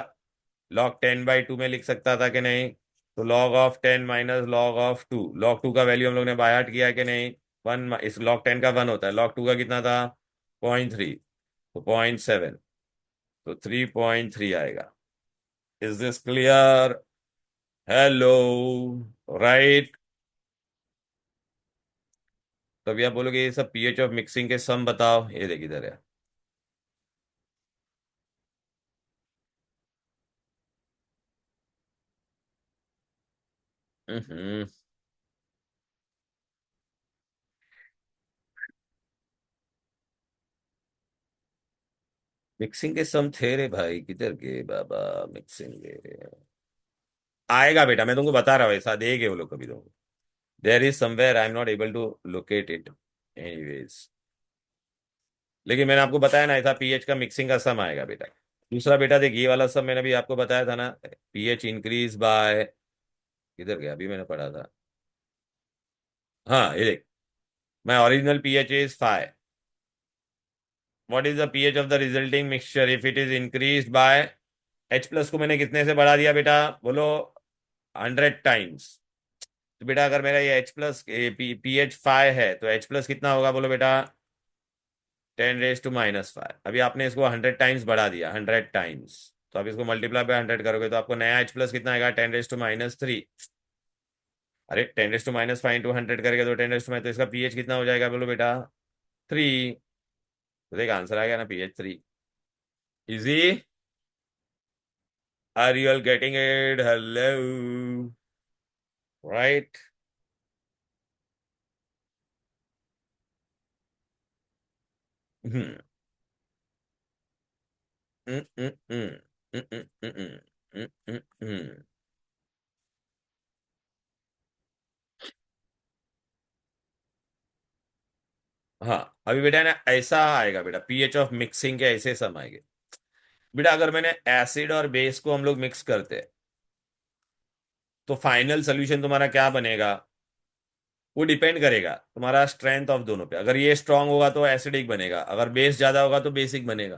लॉग 10/2 में लिख सकता था कि नहीं। तो log of 10 minus log of 2, log 2 का वैल्यू हम लोग ने बाय हार्ट किया है कि नहीं, 1, इस log 10 का 1 होता है, log 2 का कितना था 0.3, तो 0.7, तो 3.3 आएगा। Is this clear, hello, right. तो अभी आप बोलोगे ये सब पीएच ऑफ मिक्सिंग के सम बताओ, ये देख इधर है। हम्म मिक्सिंग के सम थे रे भाई, किधर गए बाबा मिक्सिंग के। आएगा बेटा, मैं तुमको बता रहा हूँ, ऐसा देंगे वो लोग कभी तुमको। There is somewhere, I am not able to locate it anyways. लेकिन मैंने आपको बताया ना, ऐसा पीएच का मिक्सिंग का सम आएगा बेटा। दूसरा बेटा देख, ये वाला सम मैंने भी आपको बताया था ना, पीएच इंक्रीज बाय, किधर गया अभी मैंने पढ़ा था। हाँ ये देख, my original pH is 5। What is the pH of the resulting mixture if it is increase by, H plus को मैंने कितने से बढ़ा दिया बेटा, बोलो 100 टाइम्स। तो बेटा अगर मेरा ये एच प्लस पीएच 5 है तो एच प्लस कितना होगा बोलो बेटा, 10⁻⁻5। अभी आपने इसको 100 टाइम्स बढ़ा दिया, 100 टाइम्स। तो आप इसको मल्टीप्लाई बाय 100 करोगे तो आपको नया एच प्लस कितना आएगा, 10⁻⁻3। अरे 10⁻⁻5 इंटू 100 करेगा तो 10⁻, तो इसका पीएच कितना हो जाएगा बोलो बेटा, 3। तो देख आंसर आ गया ना, pH 3। Easy. Are you all getting it, hello, right. Hmm hmm hmm hmm hmm hmm hmm hmm hmm. हाँ अभी बेटा है ना, ऐसा आएगा बेटा, पीएच ऑफ मिक्सिंग के ऐसे सम आएंगे बेटा। अगर मैंने एसिड और बेस को हम लोग मिक्स करते हैं तो फाइनल सोल्यूशन तुम्हारा क्या बनेगा, वो डिपेंड करेगा तुम्हारा स्ट्रेंथ ऑफ दोनों पे। अगर ये स्ट्रांग होगा तो एसिडिक बनेगा, अगर बेस ज्यादा होगा तो बेसिक बनेगा।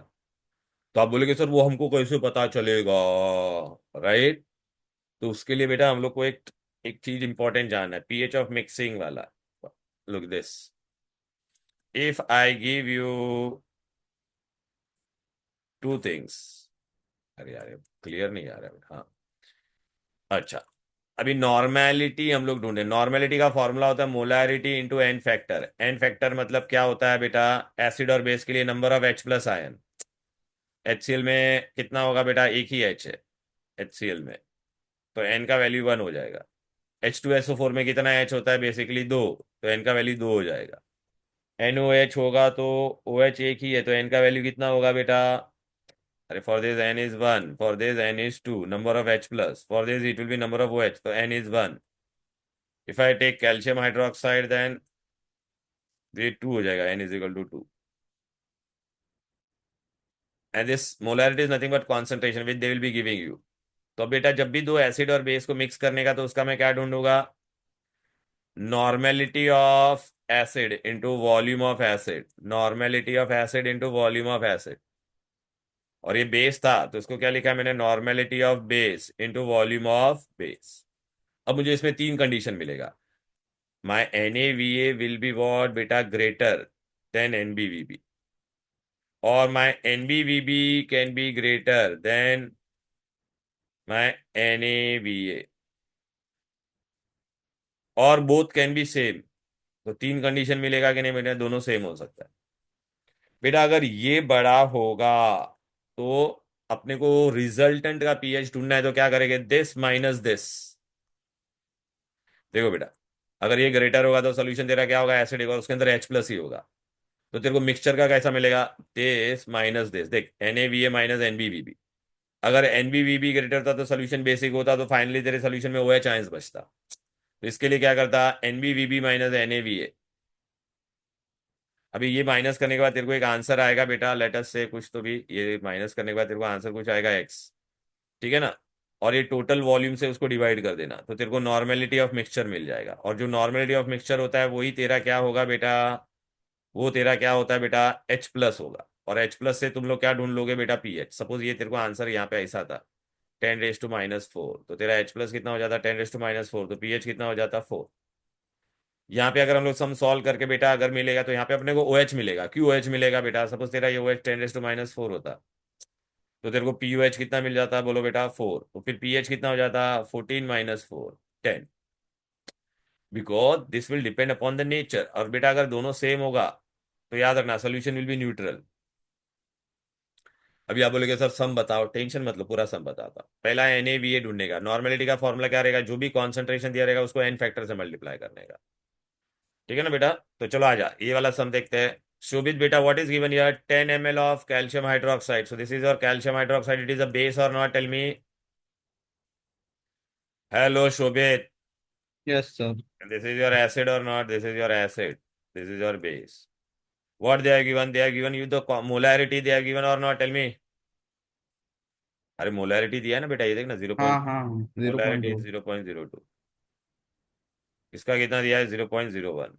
तो आप बोलेगे सर वो हमको कैसे पता चलेगा, राइट। तो उसके लिए बेटा हम लोग को एक एक चीज इंपॉर्टेंट जानना है, पीएच ऑफ मिक्सिंग वाला। Look this, if I give you two things, अरे यार क्लियर नहीं आ रहा है हाँ। अच्छा, अभी नॉर्मेलिटी हम लोग ढूंढे, नॉर्मेलिटी का फॉर्मूला होता है molarity into N factor. N factor मतलब क्या होता है बेटा, एसिड और बेस के लिए number of H plus ion. HCl में कितना होगा बेटा, एक ही एच है HCl में, तो एन का वैल्यू 1 हो जाएगा। H2SO4 में कितना एच होता है, बेसिकली 2, तो एन का वैल्यू 2 हो जाएगा। NOH होगा तो OH एक ही है, तो एन का वैल्यू कितना होगा बेटा, अरे for this N is 1, for this N is 2, number of H plus, for this it will be number of OH, तो N is 1। If I take calcium hydroxide then ये 2 हो जाएगा, n is equal to 2। And this molarity is nothing but concentration which they will be giving you. तो बेटा जब भी दो एसिड और बेस को मिक्स करने का, तो उसका मैं क्या ढूंढूंगा, normality of acid into volume of acid, normality of acid into volume of acid. और ये बेस था तो इसको क्या लिखा है मैंने, normality of base into volume of base. अब मुझे इसमें तीन कंडीशन मिलेगा, माई NaVa विल बी वॉट बेटा, ग्रेटर देन NbVb, और माई NbVb can be greater than my NaVa, और बोथ कैन बी सेम। तो तीन कंडीशन मिलेगा कि नहीं बेटा, दोनों सेम हो सकता है। बेटा अगर ये बड़ा होगा तो अपने को रिजल्टेंट का पीएच ढूंढना है, तो क्या करेंगे, दिस माइनस दिस। देखो बेटा, अगर ये ग्रेटर होगा तो सोल्यूशन तेरा क्या होगा, एसिड होगा, उसके अंदर H प्लस ही होगा। तो तेरे को मिक्सचर का कैसा मिलेगा, दिस माइनस दिस, देख NaVa माइनस NbVb। अगर NbVb ग्रेटर था तो सोल्यूशन बेसिक होता, तो फाइनली तेरे सोल्यूशन में OH आयंस बचता। तो इसके लिए क्या करता, NbVb माइनस NaVa। अभी ये माइनस करने के बाद तेरे को एक आंसर आएगा बेटा, लेटस से कुछ तो भी, ये माइनस करने के बाद तेरे को आंसर कुछ आएगा x, ठीक है ना। और ये टोटल वॉल्यूम से उसको डिवाइड कर देना, तो तेरे को नॉर्मेलिटी ऑफ मिक्सचर मिल जाएगा। और जो नॉर्मेलिटी ऑफ मिक्सचर होता है वही तेरा क्या होगा बेटा, वो तेरा क्या होता है बेटा, H प्लस होगा। और H प्लस से तुम लोग क्या ढूंढ लोगे बेटा, पीएच। सपोज ये तेरे को आंसर यहाँ पे ऐसा था 10⁻⁻4, तो तेरा H प्लस कितना हो जाता, 10⁻⁻4, तो पीएच कितना हो जाता, 4। यहाँ पे अगर हम लोग सम सॉल्व करके बेटा अगर मिलेगा तो यहाँ पे अपने को OH मिलेगा। क्यों OH मिलेगा बेटा, सपोज तेरा ये OH 10⁻⁻4 होता, तो तेरे को POH कितना मिल जाता बोलो बेटा, 4। तो फिर पीएच कितना हो जाता, 14 - 4, 10। Because this will depend upon the nature. और बेटा अगर दोनों सेम होगा तो याद रखना सोल्यूशन विल बी न्यूट्रल। अभी आप बोलोगे सर सम बताओ, टेंशन मतलब पूरा सम बताता हूं। पहला NaVA ढूंढने का, नॉर्मेलिटी का फॉर्मूला क्या रहेगा, जो भी कॉन्सेंट्रेशन दिया रहेगा उसको n फैक्टर से मल्टीप्लाई करने का। ठीक है ना बेटा, तो चलो आ जा ये वाला सम देखते हैं। शोभित बेटा what is given here, 10 ml of calcium hydroxide, so this is your calcium hydroxide, it is a base और not, tell me. Hello Shobhit, Yes, sir. this is your acid or not, this is your acid, this is your base. What they have given, they have given you the molarity, they have given or not, tell me. अरे मोलैरिटी दिया है ना बेटा, ये देखना 0. हाँ हाँ, मोलैरिटी 0.2. 0.02, इसका कितना दिया है 0.01, 0.1।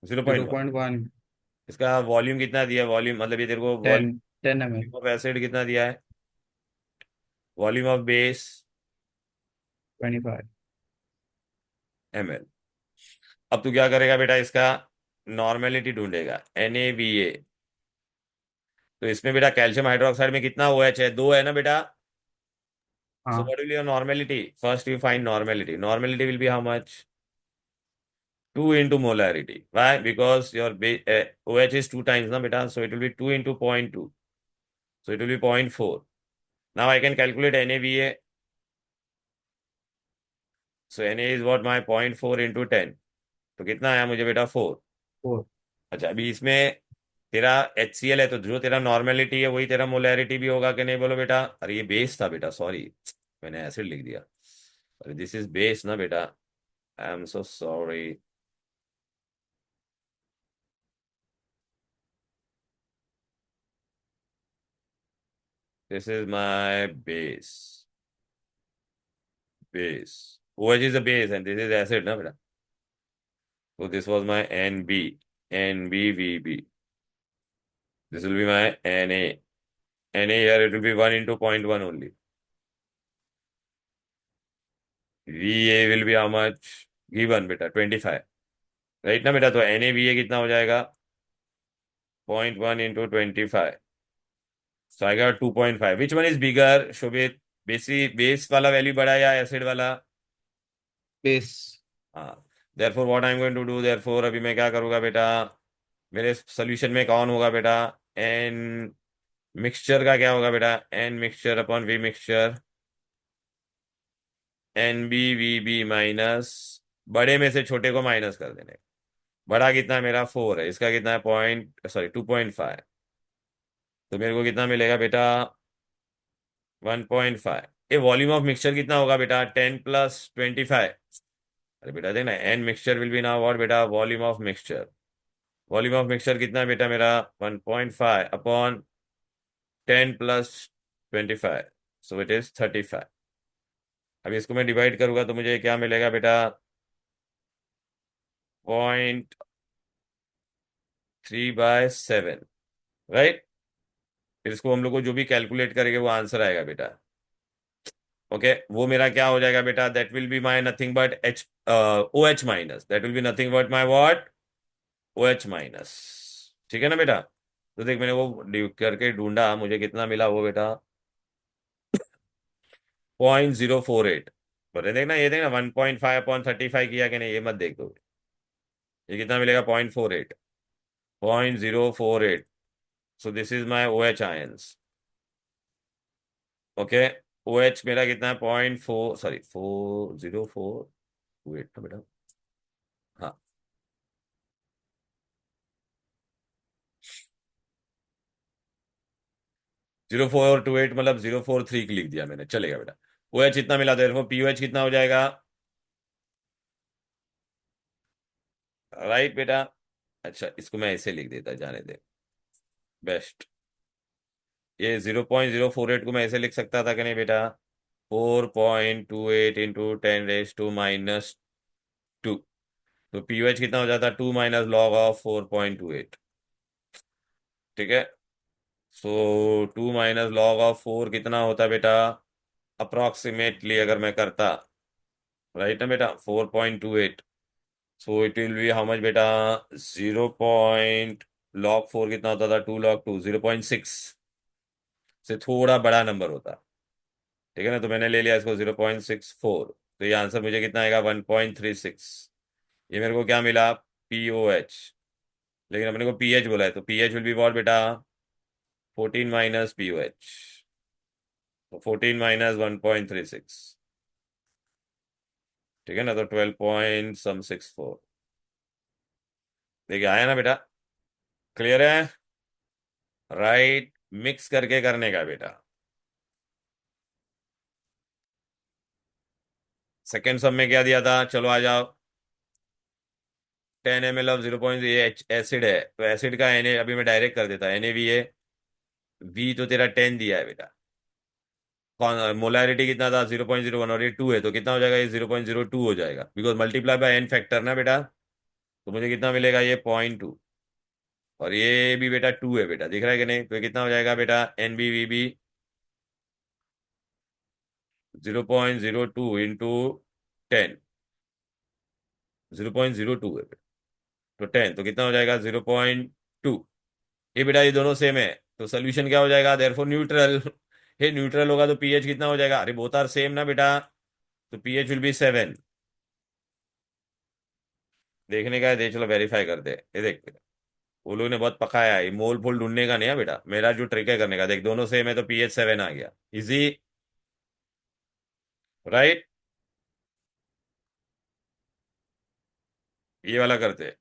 0.1. इसका वॉल्यूम कितना दिया है, वॉल्यूम मतलब ये तेरे को 10 ml. वॉल्यूम ऑफ एसिड कितना दिया है, वॉल्यूम ऑफ बेस 25. ml। अब तू क्या करेगा बेटा, इसका नॉर्मेलिटी ढूंढेगा, NaVA। तो इसमें बेटा कैल्शियम हाइड्रोक्साइड में कितना OH है, 2 है ना बेटा। So हाँ, what will be your normality? First you find normality. Normality will be how much? 2 into molarity. Why? Because your OH is 2 times, na beta. So it will be 2 into 0.2. So it will be 0.4. Now I can calculate NaVA. So Na is what, my 0.4 into 10. तो कितना आया मुझे बेटा, 4। 4. अच्छा अभी इसमें तेरा HCl है, तो जो तेरा नॉर्मेलिटी है वही तेरा मोलैरिटी भी होगा कि नहीं, बोलो बेटा। अरे ये बेस था बेटा, सॉरी मैंने एसिड लिख दिया। अरे दिस इज बेस ना बेटा, आई am so sorry. This is my base. Base. OH is a base and this is acid, na beta. So this was my NB. NBVB. This will be my Na. Na here it will be 1 into 0.1 only. VA will be how much? Given beta 25. Right ना बेटा, तो NaVA कितना हो जाएगा, 0.1 into 25। So I got 2.5. Which one is bigger, Shobhit? Base वाला वैल्यू बड़ा या एसिड वाला? Base. हाँ, therefore what I am going to do, therefore अभी मैं क्या करूंगा बेटा, मेरे सोल्यूशन में कौन होगा बेटा, एन मिक्सचर का क्या होगा बेटा, N mixture upon V mixture, NbVb minus, बड़े में से छोटे को माइनस कर देने। बड़ा कितना है मेरा, 4 है, इसका कितना है, 2.5। तो मेरे को कितना मिलेगा बेटा, 1.5। ये वॉल्यूम ऑफ मिक्सचर कितना होगा बेटा, 10 प्लस 25। अरे बेटा देखना, an mixture will be now what बेटा, volume of mixture. Volume of mixture कितना है बेटा मेरा, 1.5 upon 10 plus 25, so it is 35। अब इसको मैं डिवाइड करूंगा तो मुझे क्या मिलेगा बेटा, 0.3/7, राइट। फिर इसको हम लोग को जो भी कैलकुलेट करेंगे वो आंसर आएगा बेटा। ओके वो मेरा क्या हो जाएगा बेटा, that will be my nothing but OH minus, that will be nothing but my what, OH minus. ठीक है ना बेटा। तो देख मैंने वो करके ढूंढा, मुझे कितना मिला वो बेटा, 0.048। बोले देखना, ये देखना 1.5/35 किया कि नहीं, ये मत देख दो। ये कितना मिलेगा, 0.48, 0.048। सो this is my OH ions. Okay OH मेरा कितना है, 0.4, सॉरी 40428 था बेटा। हाँ 0428 मतलब 043 लिख दिया मैंने, चलेगा बेटा। OH इतना मिला, तो POH कितना हो जाएगा, राइट बेटा। अच्छा इसको मैं ऐसे लिख देता, जाने दे, बेस्ट। ये 0.048 को मैं ऐसे लिख सकता था कि नहीं बेटा, 4.28 इंटू 10⁻²। तो पीओएच कितना हो जाता, 2 माइनस लॉग ऑफ 4.28। ठीक है, सो 2 माइनस लॉग ऑफ 4 कितना होता बेटा, अप्रोक्सीमेटली अगर मैं करता, राइट ना बेटा, 4.28। सो it will B how much बेटा, 0. log 4 कितना होता था, 2 log 2, 0.6 से थोड़ा बड़ा नंबर होता। ठीक है ना, तो मैंने ले लिया इसको 0.64। तो ये आंसर मुझे कितना आएगा 1.36। ये मेरे को क्या मिला POH, लेकिन अपने को पीएच बोला है तो पीएच विल बी व्हाट बेटा 14 माइनस POH, तो 14 माइनस 1.36, ठीक है ना, तो 12.64। देखिए आया ना बेटा, क्लियर है, राइट, मिक्स करके करने का बेटा। सेकेंड सम में क्या दिया था, चलो आ जाओ, 10 ml ऑफ 0. ये एसिड है, तो एसिड का Na अभी मैं डायरेक्ट कर देता, NaVA, V तो तेरा 10 दिया है बेटा, मोलैरिटी कितना था 0.01, और ये 2 है, तो कितना हो जाएगा, ये 0.02 हो जाएगा, because multiply by n factor ना बेटा, तो मुझे कितना मिलेगा, ये 0.2, और ये भी बेटा 2 है बेटा, दिख रहा है कि नहीं, तो ये कितना हो जाएगा बेटा, NbVb 0.02 इंटू 10, 0.02 है बेटा, तो 10, तो कितना हो जाएगा 0.2। ये बेटा ये दोनों सेम है, तो सोल्यूशन क्या हो जाएगा, देयरफॉर न्यूट्रल। ये न्यूट्रल होगा तो पीएच कितना हो जाएगा, अरे बोथ आर सेम ना बेटा, तो पीएच विल बी 7। देखने का है, देख चलो वेरीफाई कर दे, ये देख बेटा, वो लोग ने बहुत पकाया है, ये मोल फोल ढूंढने का नहीं है बेटा, मेरा जो ट्रिक है करने का, देख दोनों सेम है तो पीएच 7 आ गया, इजी, राइट। ये वाला करते,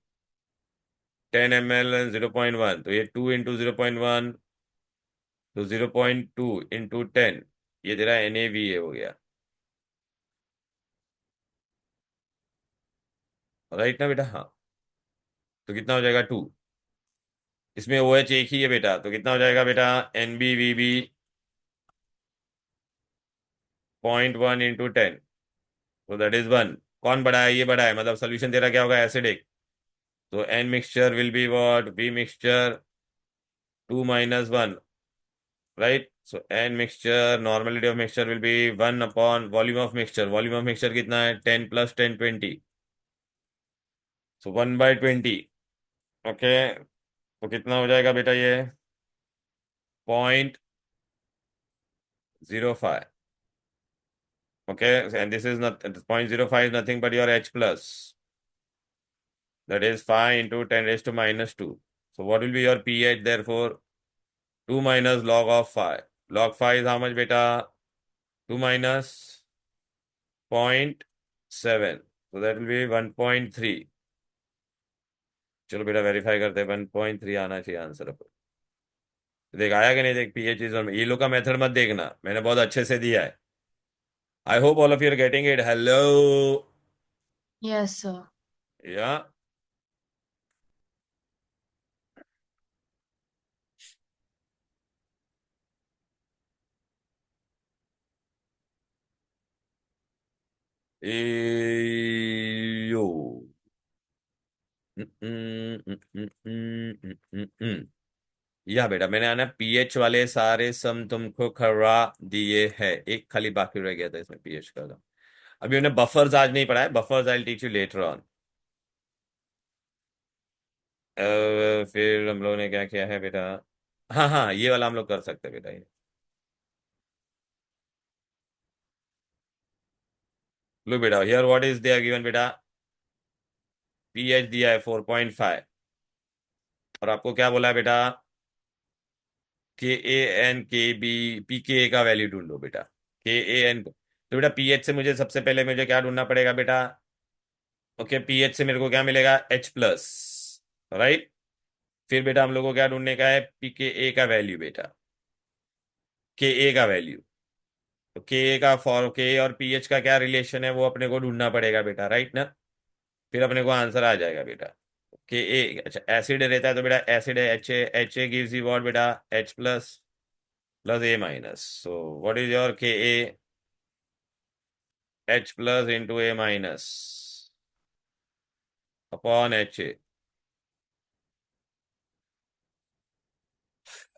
10 ml 0.1, तो ये 2 इंटू 0.1, तो 0.2 इंटू 10, ये तेरा NaVA हो गया, राइट ना बेटा, हाँ, तो कितना हो जाएगा 2, इसमें OH एक ही है बेटा, तो कितना हो जाएगा बेटा, NbVb 0.1 इंटू 10, तो दैट इज 1। कौन बड़ा है, ये बड़ा है, मतलब सोल्यूशन तेरा क्या होगा, एसिडिक, तो N mixture will be what, V mixture 2 minus 1, right, so N mixture, normality of mixture will be 1 upon volume of mixture, volume of mixture कितना है 10 प्लस 10 20, सो 1/20, ओके, तो कितना हो जाएगा बेटा, ये 0.05, okay, and this is not 0.05 is nothing but your H plus, that is 5 into 10 raised to minus 2. So what will be your pH therefore, 2 minus log of 5, log 5 is how much beta, 2 minus 0.7, so that will be 1.3। चलो बेटा वेरीफाई करते हैं, 1.3 आना चाहिए आंसर पर, देख आया कि नहीं, देख पीएच इज, ये लोग का मेथड मत देखना, मैंने बहुत अच्छे से दिया है, I hope all of you are getting it, hello, Yes, sir. या, यो, या बेटा मैंने आना पीएच वाले सारे सम तुमको करा दिए हैं, एक खाली बाकी रह गया था इसमें पीएच का, अभी उन्हें बफर्स आज नहीं पढ़ा है, buffers I teach you later on. फिर हम लोगों ने क्या किया है बेटा, हाँ हाँ ये वाला हम लोग कर सकते हैं बेटा, ये लो बेटा, here what is there given बेटा, पीएच दिया है 4.5, और आपको क्या बोला है बेटा, KAN KB PKA का वैल्यू ढूंढो बेटा, KAN, तो बेटा पीएच से मुझे सबसे पहले मुझे क्या ढूंढना पड़ेगा बेटा, ओके, पीएच से मेरे को क्या मिलेगा H प्लस, राइट, फिर बेटा हम लोग को क्या ढूंढने का है, PKA का वैल्यू बेटा, KA का वैल्यू, तो KA का फॉर के और पीएच का क्या रिलेशन है वो अपने को ढूंढना पड़ेगा बेटा, राइट ना, फिर अपने को आंसर आ जाएगा बेटा, KA, अच्छा एसिड रहता है तो बेटा एसिड है, HA गिव्स यू व्हाट बेटा, H plus plus A minus, so what is your KA, H plus into A minus upon HA,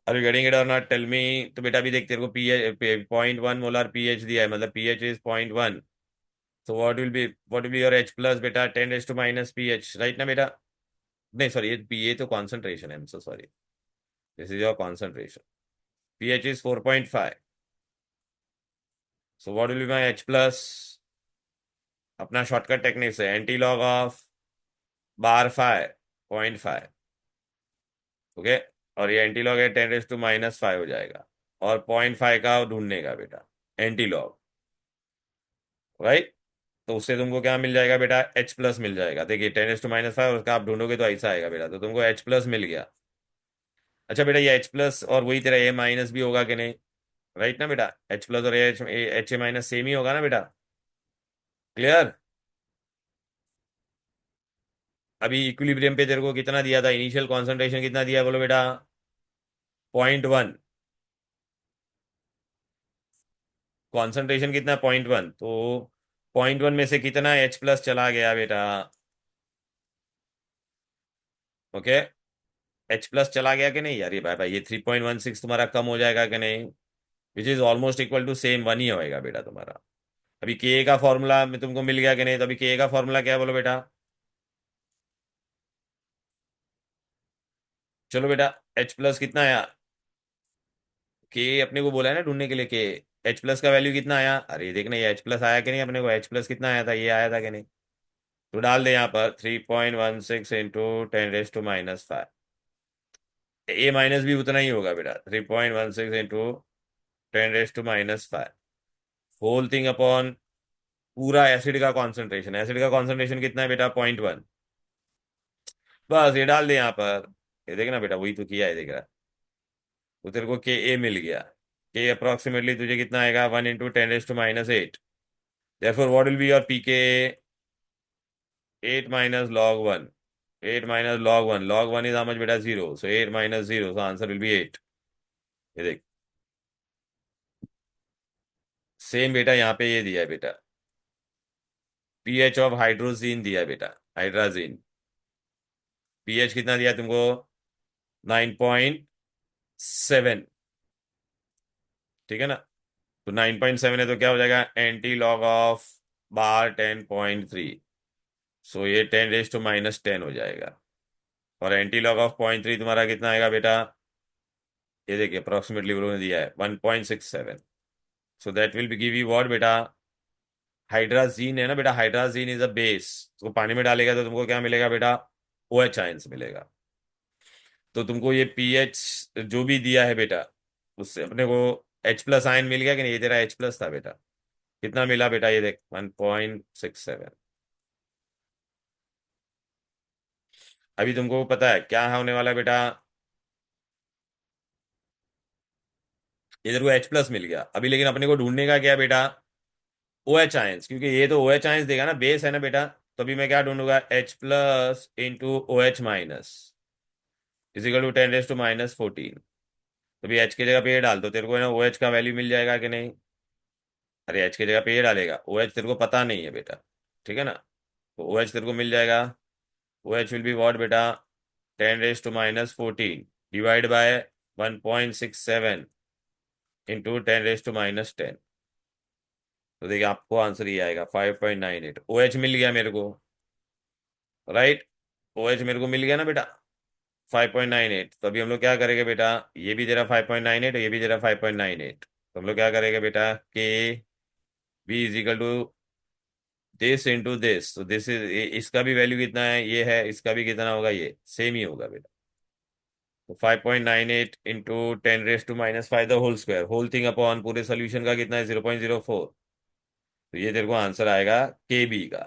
are you getting it और नॉट, टेल मी, तो बेटा अभी देख तेरे को पीएच 0.1 मोलर पीएच दिया है, मतलब पीएच इज 0.1, तो what will be your H plus बेटा 10 raise to minus pH, right ना बेटा, नहीं सॉरी, ये तो कॉन्सेंट्रेशन है, I am so sorry, this is your concentration, pH is 4.5, so what will be my H plus अपना शॉर्टकट टेक्निक से anti log of bar 5 0.5, okay, और ये एंटी लॉग है 10⁻⁻5 हो जाएगा, और 0.5 का ढूंढने का बेटा एंटी लॉग, राइट। तो उससे तुमको क्या मिल जाएगा बेटा, एच प्लस मिल जाएगा। देखिए 10⁻⁵ उसका आप ढूंढोगे तो ऐसा आएगा बेटा, तो तुमको एच प्लस मिल गया। अच्छा बेटा, ये एच प्लस और वही तेरा ए माइनस भी होगा कि नहीं, राइट ना बेटा, एच प्लस और एच ए माइनस सेम ही होगा ना बेटा, क्लियर। अभी इक्विलिब्रियम पे तेरे को कितना दिया था, इनिशियल कॉन्सेंट्रेशन कितना दिया बोलो बेटा, 0.1। कॉन्सेंट्रेशन कितना, 0.1, तो 0.1 में से कितना एच प्लस चला गया बेटा, ओके, एच प्लस चला गया कि नहीं यार, ये भाई भाई ये 3.16 तुम्हारा कम हो जाएगा कि नहीं, which is almost equal to same 1 ही होएगा बेटा तुम्हारा। अभी के का फॉर्मूला में तुमको मिल गया कि नहीं, तो अभी के का फॉर्मूला क्या है बोलो बेटा, चलो बेटा, एच प्लस कितना आया, के अपने को बोला है ना ढूंढने के लिए, के एच प्लस का वैल्यू कितना आया, अरे देखना ये एच प्लस आया कि नहीं, अपने को एच प्लस कितना आया था, ये आया था कि नहीं, तो डाल दे यहाँ पर 3.16 इंटू 10⁻⁻5। ए माइनस भी उतना ही होगा बेटा, 3.16 इंटू 10⁻⁻5 होल थिंग अपॉन पूरा एसिड का कॉन्सेंट्रेशन। एसिड का कॉन्सेंट्रेशन कितना है बेटा, 0.1। बस ये डाल दे यहाँ पर, ये देखना बेटा वही तो किया है, देख रहा है, तो तेरे को के ए मिल गया। के अप्रोक्सीमेटली तुझे कितना आएगा, 1 into 10⁻⁻8। therefore what will be your pk, 8 minus log 1, 8 minus log 1, log 1 is how much beta, 0, so 8 minus 0, so answer will be 8। ये देख, सेम बेटा यहाँ पे ये दिया है बेटा, पीएच ऑफ हाइड्रोजीन दिया है बेटा, हाइड्राजीन, पीएच कितना दिया तुमको, 9.7, ठीक है ना, तो 9.7 है तो क्या हो जाएगा, एंटी लॉग ऑफ बार 10.3, सो ये 10⁻⁻10 हो जाएगा, और एंटी लॉग ऑफ 0.3 तुम्हारा कितना आएगा बेटा, ये देखिए अप्रोक्सीमेटली उन्होंने दिया है 1.67, so that will be give you what बेटा, हाइड्राजीन है ना बेटा, हाइड्राजीन इज अ बेस, तो पानी में डालेगा तो तुमको क्या मिलेगा बेटा, OH आयंस मिलेगा। तो तुमको ये पीएच जो भी दिया है बेटा, उससे अपने को H प्लस आयन मिल गया कि नहीं, ये तेरा H प्लस था बेटा, कितना मिला बेटा, ये देख 1.67। अभी तुमको पता है क्या होने वाला है बेटा, इधर को H प्लस मिल गया अभी, लेकिन अपने को ढूंढने का क्या है बेटा, OH आयंस, क्योंकि ये तो OH आयंस देगा ना, बेस है ना बेटा, तो अभी मैं क्या ढूंढूंगा, H plus into OH minus is equal to 10⁻⁻14। तो भी H की जगह पे ये डाल दो, तेरे को है ना OH का वैल्यू मिल जाएगा कि नहीं, अरे H की जगह पे ये डालेगा, OH तेरे को पता नहीं है बेटा, ठीक है ना, तो OH तेरे को मिल जाएगा, OH विल बी व्हाट बेटा, 10⁻⁻14 डिवाइड बाय 1.67 इंटू 10⁻⁻10, तो देखिए आपको आंसर ये आएगा 5.98। OH मिल गया मेरे को, राइट, OH मेरे को मिल गया ना बेटा 5.98। तो अभी हम लोग क्या करेंगे बेटा, ये भी तेरा 5.98 और ये भी तेरा 5.98, तो हम लोग क्या करेंगे बेटा, K B is equal to this into this, तो दिस इज, इसका भी वैल्यू कितना है, ये है, इसका भी कितना होगा, ये सेम ही होगा बेटा, तो 5.98 into 10⁻⁻5 the whole square, whole thing upon पूरे सोल्यूशन का कितना है, 0.04, तो ये तेरे को आंसर आएगा के बी का।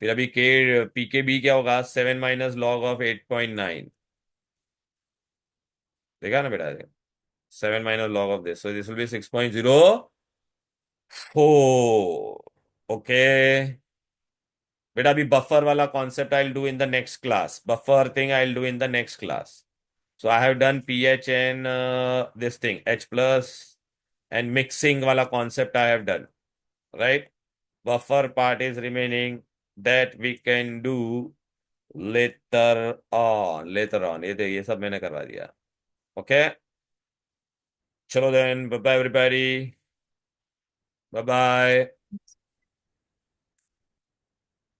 फिर अभी के पी के बी क्या होगा, 7 माइनस लॉग ऑफ 8.9, देखा ना बेटा, 7 minus log of this. So this will be 6.04. Okay. बेटा अभी बफर वाला concept I will do in the next class, buffer thing I will do in the next class. So I have done pH and this thing, H plus and mixing वाला concept I have done, right? Buffer part is remaining that we can do later on. ये सब मैंने करवा दिया, okay? चलो then, bye bye everybody. Bye bye.